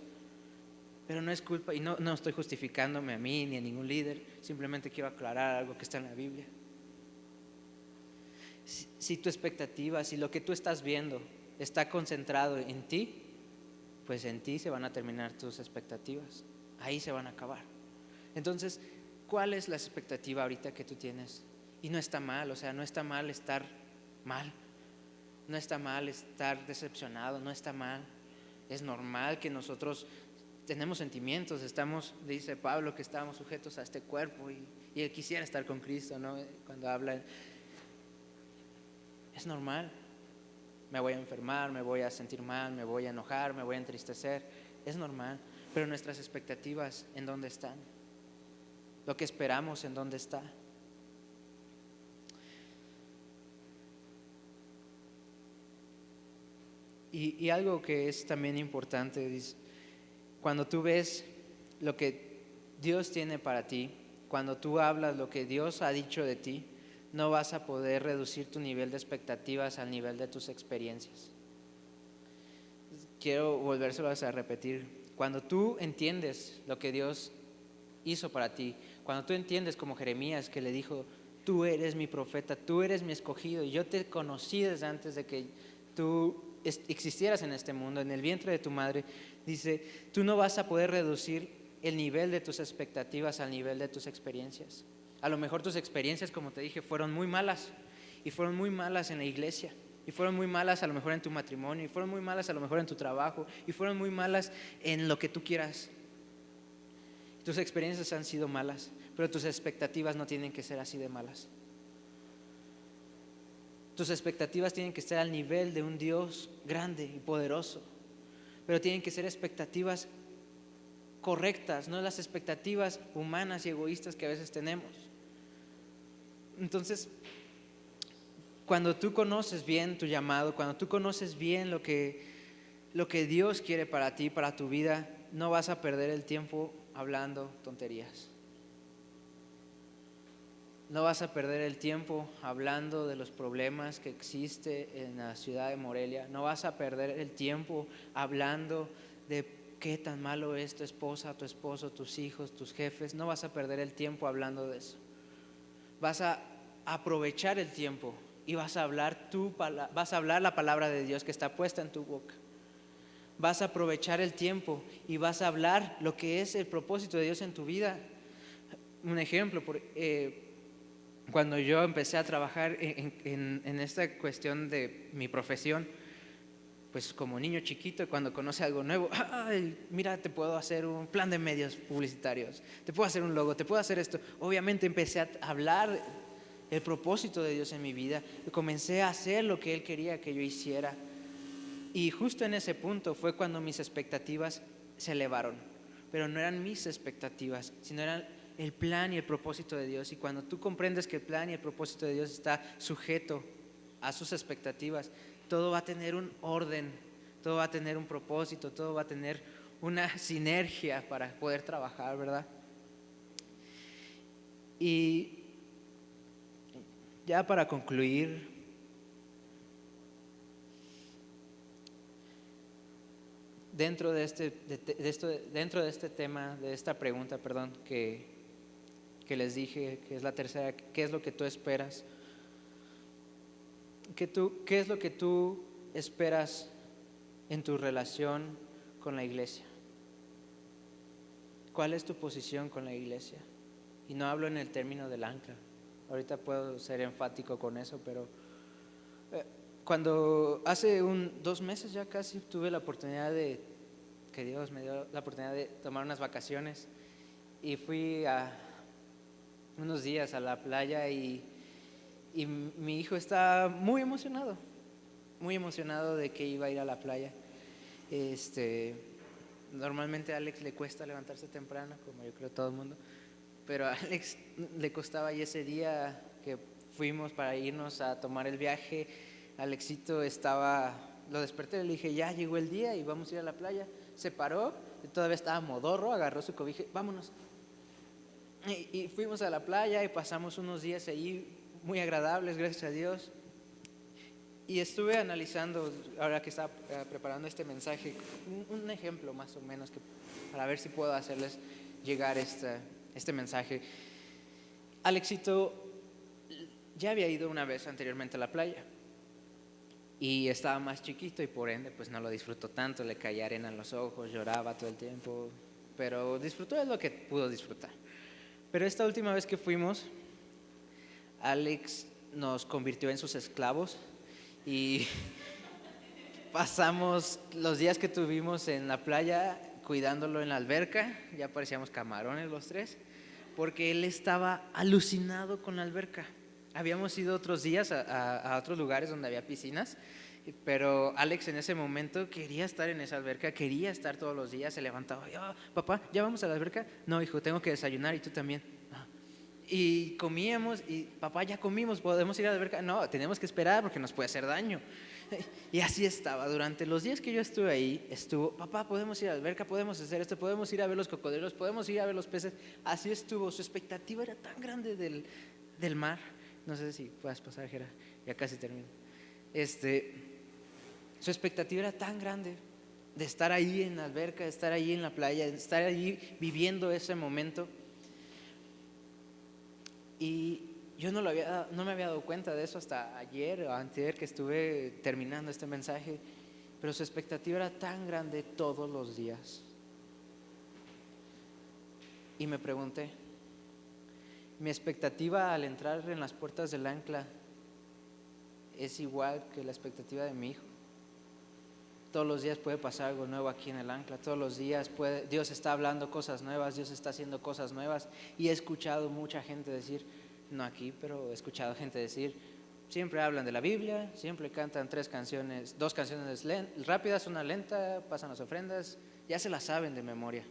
Pero no es culpa, y no estoy justificándome a mí ni a ningún líder, simplemente quiero aclarar algo que está en la Biblia. Si tu expectativa, si lo que tú estás viendo está concentrado en ti, pues en ti se van a terminar tus expectativas, ahí se van a acabar. Entonces, ¿cuál es la expectativa ahorita que tú tienes? Y no está mal, o sea, no está mal estar mal, no está mal estar decepcionado, no está mal. Es normal que nosotros tenemos sentimientos, dice Pablo que estamos sujetos a este cuerpo y él quisiera estar con Cristo, ¿no? Cuando habla, es normal. Me voy a enfermar, me voy a sentir mal, me voy a enojar, me voy a entristecer, es normal. Pero nuestras expectativas, ¿en dónde están? Lo que esperamos, ¿en dónde está? Y algo que es también importante es, cuando tú ves lo que Dios tiene para ti, cuando tú hablas lo que Dios ha dicho de ti, no vas a poder reducir tu nivel de expectativas al nivel de tus experiencias. Quiero volvérselos a repetir. Cuando tú entiendes lo que Dios hizo para ti, cuando tú entiendes como Jeremías que le dijo, tú eres mi profeta, tú eres mi escogido, y yo te conocí desde antes de que tú existieras en este mundo, en el vientre de tu madre, dice, tú no vas a poder reducir el nivel de tus expectativas al nivel de tus experiencias. A lo mejor tus experiencias, como te dije, fueron muy malas, y fueron muy malas en la iglesia, y fueron muy malas a lo mejor en tu matrimonio, y fueron muy malas a lo mejor en tu trabajo, y fueron muy malas en lo que tú quieras. Tus experiencias han sido malas, pero tus expectativas no tienen que ser así de malas. Tus expectativas tienen que estar al nivel de un Dios grande y poderoso, pero tienen que ser expectativas correctas, no las expectativas humanas y egoístas que a veces tenemos. Entonces, cuando tú conoces bien tu llamado, cuando tú conoces bien lo que Dios quiere para ti, para tu vida, no vas a perder el tiempo hablando tonterías. No vas a perder el tiempo hablando de los problemas que existe en la ciudad de Morelia. No vas a perder el tiempo hablando de qué tan malo es tu esposa, tu esposo, tus hijos, tus jefes. No vas a perder el tiempo hablando de eso. Vas a aprovechar el tiempo y vas a hablar la palabra de Dios que está puesta en tu boca. Vas a aprovechar el tiempo y vas a hablar lo que es el propósito de Dios en tu vida. Un ejemplo, cuando yo empecé a trabajar en esta cuestión de mi profesión, pues como niño chiquito, cuando conoce algo nuevo, ay, mira, te puedo hacer un plan de medios publicitarios, te puedo hacer un logo, te puedo hacer esto. Obviamente empecé a hablar el propósito de Dios en mi vida y comencé a hacer lo que Él quería que yo hiciera. Y justo en ese punto fue cuando mis expectativas se elevaron, pero no eran mis expectativas, sino eran el plan y el propósito de Dios. Y cuando tú comprendes que el plan y el propósito de Dios está sujeto a sus expectativas, todo va a tener un orden, todo va a tener un propósito, todo va a tener una sinergia para poder trabajar, ¿verdad? Y ya para concluir, dentro de este tema, de esta pregunta, que les dije, que es la tercera, ¿qué es lo que tú esperas? ¿Qué es lo que tú esperas en tu relación con la iglesia? ¿Cuál es tu posición con la iglesia? Y no hablo en el término del ancla. Ahorita puedo ser enfático con eso, pero Cuando hace 2 meses ya casi tuve la oportunidad que Dios me dio la oportunidad de tomar unas vacaciones y fui a unos días a la playa y mi hijo está muy emocionado de que iba a ir a la playa. Normalmente a Alex le cuesta levantarse temprano, como yo creo todo el mundo, pero a Alex le costaba, y ese día que fuimos para irnos a tomar el viaje, Alexito lo desperté, le dije, ya llegó el día y vamos a ir a la playa. Se paró, todavía estaba modorro, agarró su cobija, vámonos. Y fuimos a la playa y pasamos unos días ahí muy agradables, gracias a Dios. Y estuve analizando, ahora que estaba preparando este mensaje, un ejemplo más o menos para ver si puedo hacerles llegar este mensaje. Alexito ya había ido una vez anteriormente a la playa y estaba más chiquito y por ende pues no lo disfrutó tanto, le caía arena en los ojos, lloraba todo el tiempo, pero disfrutó de lo que pudo disfrutar. Pero esta última vez que fuimos, Alex nos convirtió en sus esclavos y pasamos los días que tuvimos en la playa cuidándolo en la alberca. Ya parecíamos camarones los tres, porque él estaba alucinado con la alberca. Habíamos ido otros días a otros lugares donde había piscinas, pero Alex en ese momento quería estar en esa alberca, quería estar todos los días. Se levantaba, papá, ¿ya vamos a la alberca? No, hijo, tengo que desayunar y tú también. Y comíamos y papá, ya comimos, ¿podemos ir a la alberca? No, tenemos que esperar porque nos puede hacer daño. Y así estaba, durante los días que yo estuve ahí, papá, podemos ir a la alberca, podemos hacer esto, podemos ir a ver los cocodrilos, podemos ir a ver los peces. Así estuvo, su expectativa era tan grande del mar. No sé si puedas pasar, Jera, ya casi termino. Su expectativa era tan grande de estar ahí en la alberca, de estar ahí en la playa, de estar ahí viviendo ese momento. Y yo no me había dado cuenta de eso hasta ayer o anteayer que estuve terminando este mensaje, pero su expectativa era tan grande todos los días. Y me pregunté, ¿mi expectativa al entrar en las puertas del ancla es igual que la expectativa de mi hijo? Todos los días puede pasar algo nuevo aquí en el ancla, todos los días Dios está hablando cosas nuevas, Dios está haciendo cosas nuevas. Y he escuchado mucha gente decir, no aquí, pero he escuchado gente decir, siempre hablan de la Biblia, siempre cantan 2 canciones rápidas, una lenta, pasan las ofrendas, ya se las saben de memoria.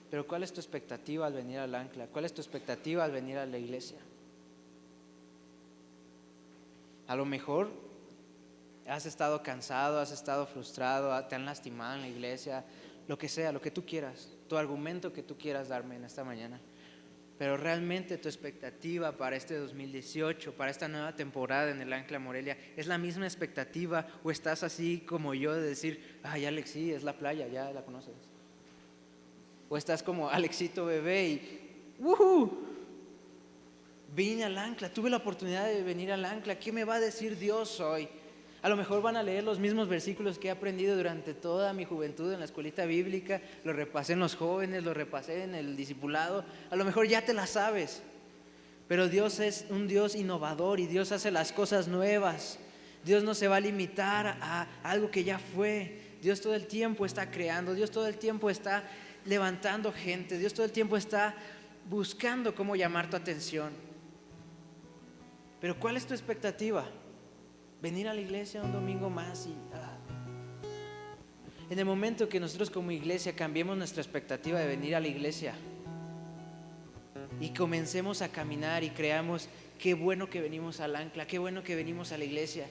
Pero ¿cuál es tu expectativa al venir al ancla? ¿Cuál es tu expectativa al venir a la iglesia? A lo mejor has estado cansado, has estado frustrado, te han lastimado en la iglesia, lo que sea, lo que tú quieras, tu argumento que tú quieras darme en esta mañana. Pero realmente tu expectativa para este 2018, para esta nueva temporada en el Ancla Morelia, ¿es la misma expectativa o estás así como yo de decir, ay, Alex, sí, es la playa, ya la conoces? ¿O estás como Alexito bebé y vine al Ancla, tuve la oportunidad de venir al Ancla, ¿qué me va a decir Dios hoy? A lo mejor van a leer los mismos versículos que he aprendido durante toda mi juventud en la escuelita bíblica, lo repasé en los jóvenes, lo repasé en el discipulado, a lo mejor ya te las sabes, pero Dios es un Dios innovador y Dios hace las cosas nuevas. Dios no se va a limitar a algo que ya fue. Dios todo el tiempo está creando, Dios todo el tiempo está levantando gente, Dios todo el tiempo está buscando cómo llamar tu atención. Pero ¿cuál es tu expectativa? Venir a la iglesia un domingo más en el momento que nosotros como iglesia cambiemos nuestra expectativa de venir a la iglesia y comencemos a caminar y creamos, qué bueno que venimos al ancla, qué bueno que venimos a la iglesia,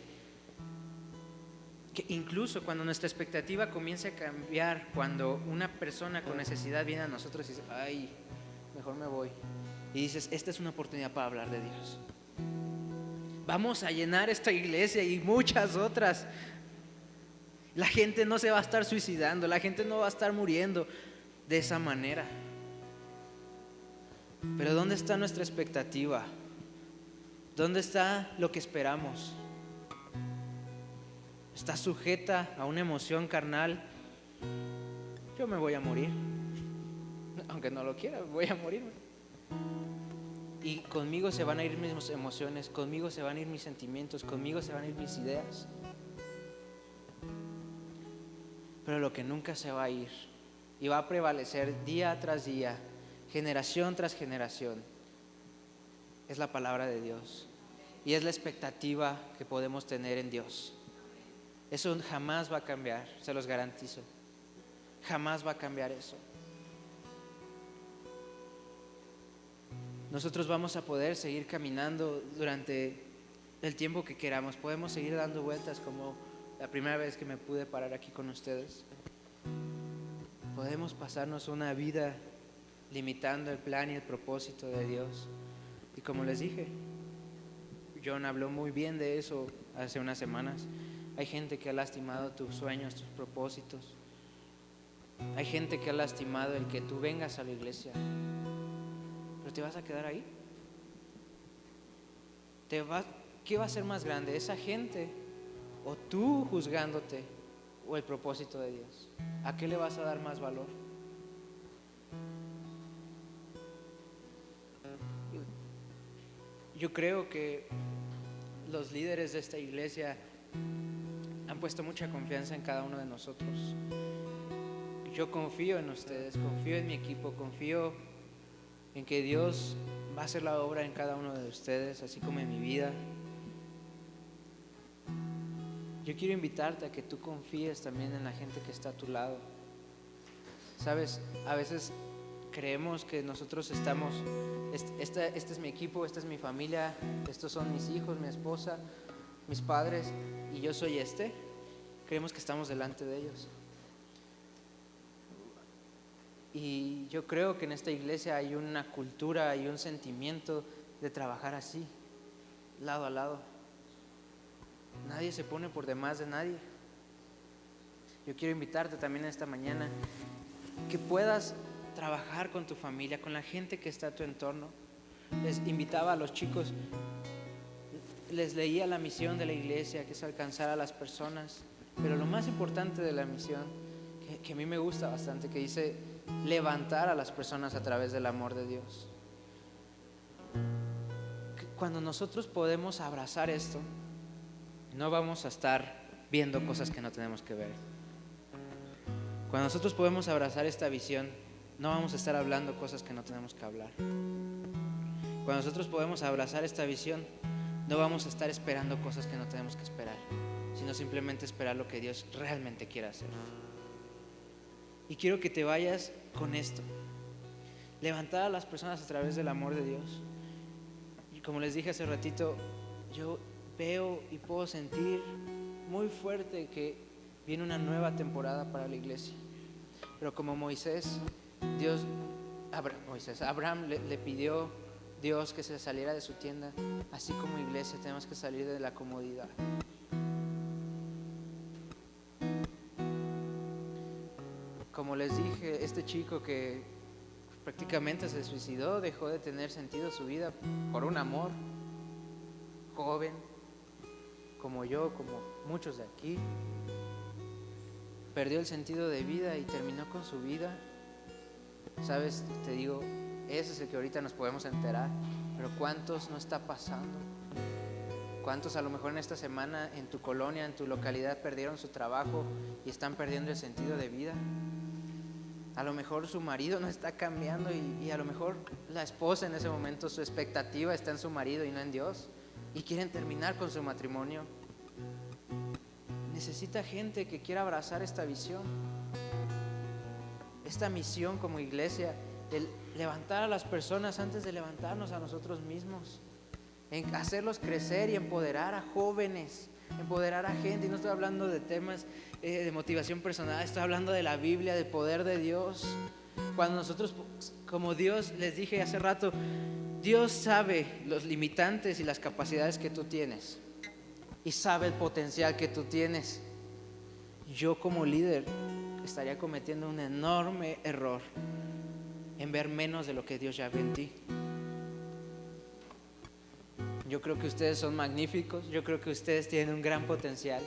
que incluso cuando nuestra expectativa comience a cambiar, cuando una persona con necesidad viene a nosotros y dice, ay, mejor me voy, y dices, esta es una oportunidad para hablar de Dios. Vamos a llenar esta iglesia y muchas otras. La gente no se va a estar suicidando, la gente no va a estar muriendo de esa manera. Pero ¿dónde está nuestra expectativa? ¿Dónde está lo que esperamos? ¿Está sujeta a una emoción carnal? Yo me voy a morir, aunque no lo quiera, voy a morirme. y conmigo se van a ir mis emociones, conmigo se van a ir mis sentimientos, conmigo se van a ir mis ideas. Pero lo que nunca se va a ir y va a prevalecer día tras día, generación tras generación, es la palabra de Dios y es la expectativa que podemos tener en Dios. Eso jamás va a cambiar, se los garantizo. Jamás va a cambiar eso. Nosotros vamos a poder seguir caminando durante el tiempo que queramos. Podemos seguir dando vueltas como la primera vez que me pude parar aquí con ustedes. Podemos pasarnos una vida limitando el plan y el propósito de Dios. Y como les dije, John habló muy bien de eso hace unas semanas. Hay gente que ha lastimado tus sueños, tus propósitos. Hay gente que ha lastimado el que tú vengas a la iglesia. ¿Pero te vas a quedar ahí? ¿Qué va a ser más grande? ¿Esa gente o tú juzgándote o el propósito de Dios? ¿A qué le vas a dar más valor? Yo creo que los líderes de esta iglesia han puesto mucha confianza en cada uno de nosotros. Yo confío en ustedes, confío en mi equipo, confío en que Dios va a hacer la obra en cada uno de ustedes, así como en mi vida. Yo quiero invitarte a que tú confíes también en la gente que está a tu lado. Sabes, a veces creemos que nosotros estamos, este es mi equipo, esta es mi familia, estos son mis hijos, mi esposa, mis padres, y yo soy creemos que estamos delante de ellos. Y yo creo que en esta iglesia hay una cultura y un sentimiento de trabajar así, lado a lado. Nadie se pone por demás de nadie. Yo quiero invitarte también esta mañana que puedas trabajar con tu familia, con la gente que está a tu entorno. Les invitaba a los chicos, les leía la misión de la iglesia, que es alcanzar a las personas, pero lo más importante de la misión, que a mí me gusta bastante, que dice levantar a las personas a través del amor de Dios. Cuando nosotros podemos abrazar esto, no vamos a estar viendo cosas que no tenemos que ver. Cuando nosotros podemos abrazar esta visión, no vamos a estar hablando cosas que no tenemos que hablar. Cuando nosotros podemos abrazar esta visión, no vamos a estar esperando cosas que no tenemos que esperar, sino simplemente esperar lo que Dios realmente quiere hacer. Y quiero que te vayas con esto: levantar a las personas a través del amor de Dios. Y como les dije hace ratito, yo veo y puedo sentir muy fuerte que viene una nueva temporada para la iglesia. Pero como Abraham le pidió Dios que se saliera de su tienda, así como iglesia tenemos que salir de la comodidad. Como les dije, este chico que prácticamente se suicidó, dejó de tener sentido su vida por un amor joven, como yo, como muchos de aquí. Perdió el sentido de vida y terminó con su vida. Sabes, te digo, ese es el que ahorita nos podemos enterar, pero ¿cuántos no está pasando? ¿Cuántos a lo mejor en esta semana en tu colonia, en tu localidad perdieron su trabajo y están perdiendo el sentido de vida? A lo mejor su marido no está cambiando y a lo mejor la esposa en ese momento, su expectativa está en su marido y no en Dios, y quieren terminar con su matrimonio. Necesita gente que quiera abrazar esta visión, esta misión como iglesia, de levantar a las personas antes de levantarnos a nosotros mismos, en hacerlos crecer y empoderar a jóvenes, empoderar a gente. Y no estoy hablando de temas de motivación personal, estoy hablando de la Biblia, del poder de Dios. Cuando nosotros, como Dios, les dije hace rato, Dios sabe los limitantes y las capacidades que tú tienes y sabe el potencial que tú tienes. Yo como líder estaría cometiendo un enorme error en ver menos de lo que Dios ya ve en ti. Yo creo que ustedes son magníficos, yo creo que ustedes tienen un gran potencial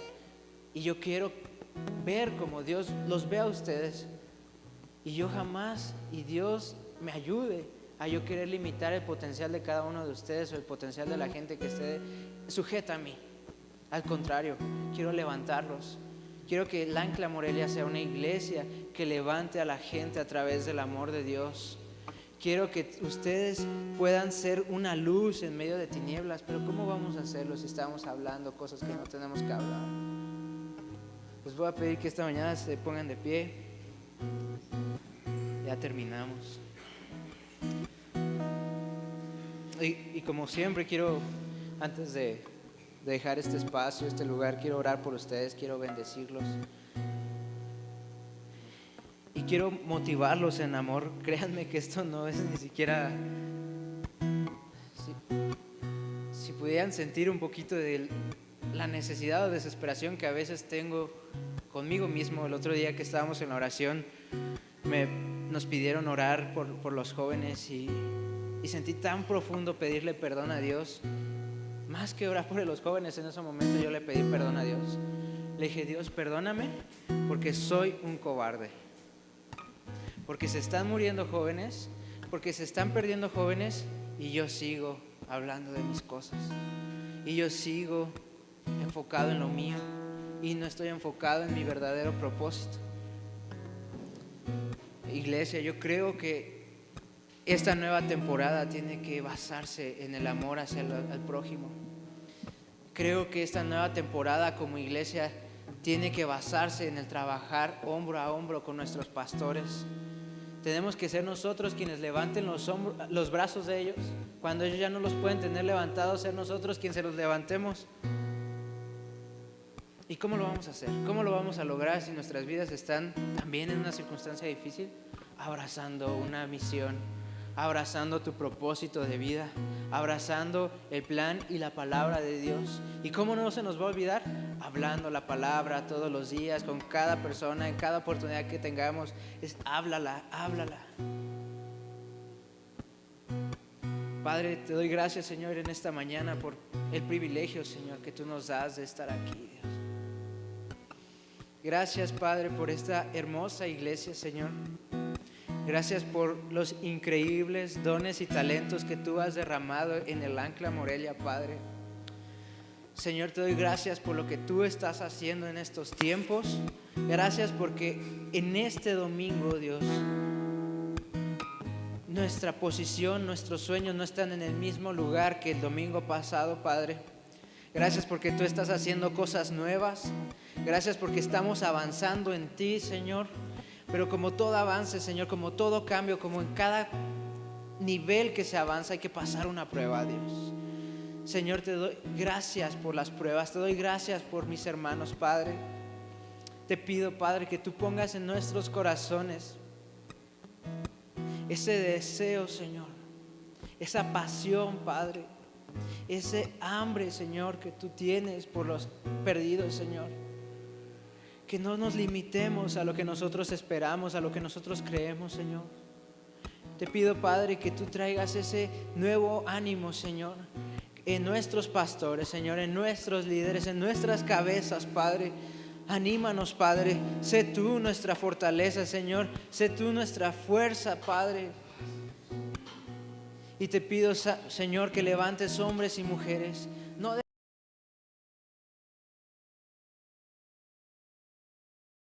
y yo quiero ver como Dios los ve a ustedes, y yo jamás, y Dios me ayude a yo querer limitar el potencial de cada uno de ustedes o el potencial de la gente que esté sujeta a mí. Al contrario, quiero levantarlos. Quiero que el Ancla Morelia sea una iglesia que levante a la gente a través del amor de Dios. Quiero que ustedes puedan ser una luz en medio de tinieblas. Pero ¿cómo vamos a hacerlo si estamos hablando cosas que no tenemos que hablar? Les voy a pedir que esta mañana se pongan de pie. Ya terminamos. Y como siempre quiero, antes de dejar este espacio, este lugar, quiero orar por ustedes, quiero bendecirlos. Y quiero motivarlos en amor. Créanme que esto no es ni siquiera... Si pudieran sentir un poquito de la necesidad o desesperación que a veces tengo conmigo mismo. El otro día que estábamos en la oración, nos pidieron orar por los jóvenes y sentí tan profundo pedirle perdón a Dios. Más que orar por los jóvenes, en ese momento yo le pedí perdón a Dios. Le dije: Dios, perdóname porque soy un cobarde. Porque se están muriendo jóvenes, porque se están perdiendo jóvenes y yo sigo hablando de mis cosas. Y yo sigo enfocado en lo mío y no estoy enfocado en mi verdadero propósito. Iglesia, yo creo que esta nueva temporada tiene que basarse en el amor hacia el prójimo. Creo que esta nueva temporada como iglesia tiene que basarse en el trabajar hombro a hombro con nuestros pastores. Tenemos que ser nosotros quienes levanten los brazos de ellos. Cuando ellos ya no los pueden tener levantados, ser nosotros quienes se los levantemos. ¿Y cómo lo vamos a hacer? ¿Cómo lo vamos a lograr si nuestras vidas están también en una circunstancia difícil? Abrazando una misión, abrazando tu propósito de vida, abrazando el plan y la palabra de Dios. ¿Y cómo no se nos va a olvidar? Hablando la palabra todos los días, con cada persona, en cada oportunidad que tengamos. Háblala. Padre, te doy gracias, Señor, en esta mañana por el privilegio, Señor, que tú nos das de estar aquí, Dios. Gracias, Padre, por esta hermosa iglesia, Señor. Gracias por los increíbles dones y talentos que tú has derramado en el Ancla Morelia, Padre. Señor, te doy gracias por lo que tú estás haciendo en estos tiempos. Gracias porque en este domingo, Dios, nuestra posición, nuestros sueños no están en el mismo lugar que el domingo pasado, Padre. Gracias porque tú estás haciendo cosas nuevas. Gracias porque estamos avanzando en ti, Señor. Pero como todo avance, Señor, como todo cambio, como en cada nivel que se avanza, hay que pasar una prueba, Dios. Señor, te doy gracias por las pruebas, te doy gracias por mis hermanos, Padre. Te pido, Padre, que tú pongas en nuestros corazones ese deseo, Señor, esa pasión, Padre, ese hambre, Señor, que tú tienes por los perdidos, Señor. Que no nos limitemos a lo que nosotros esperamos, a lo que nosotros creemos, Señor. Te pido, Padre, que tú traigas ese nuevo ánimo, Señor, en nuestros pastores, Señor, en nuestros líderes, en nuestras cabezas, Padre. Anímanos, Padre. Sé tú nuestra fortaleza, Señor. Sé tú nuestra fuerza, Padre. Y te pido, Señor, que levantes hombres y mujeres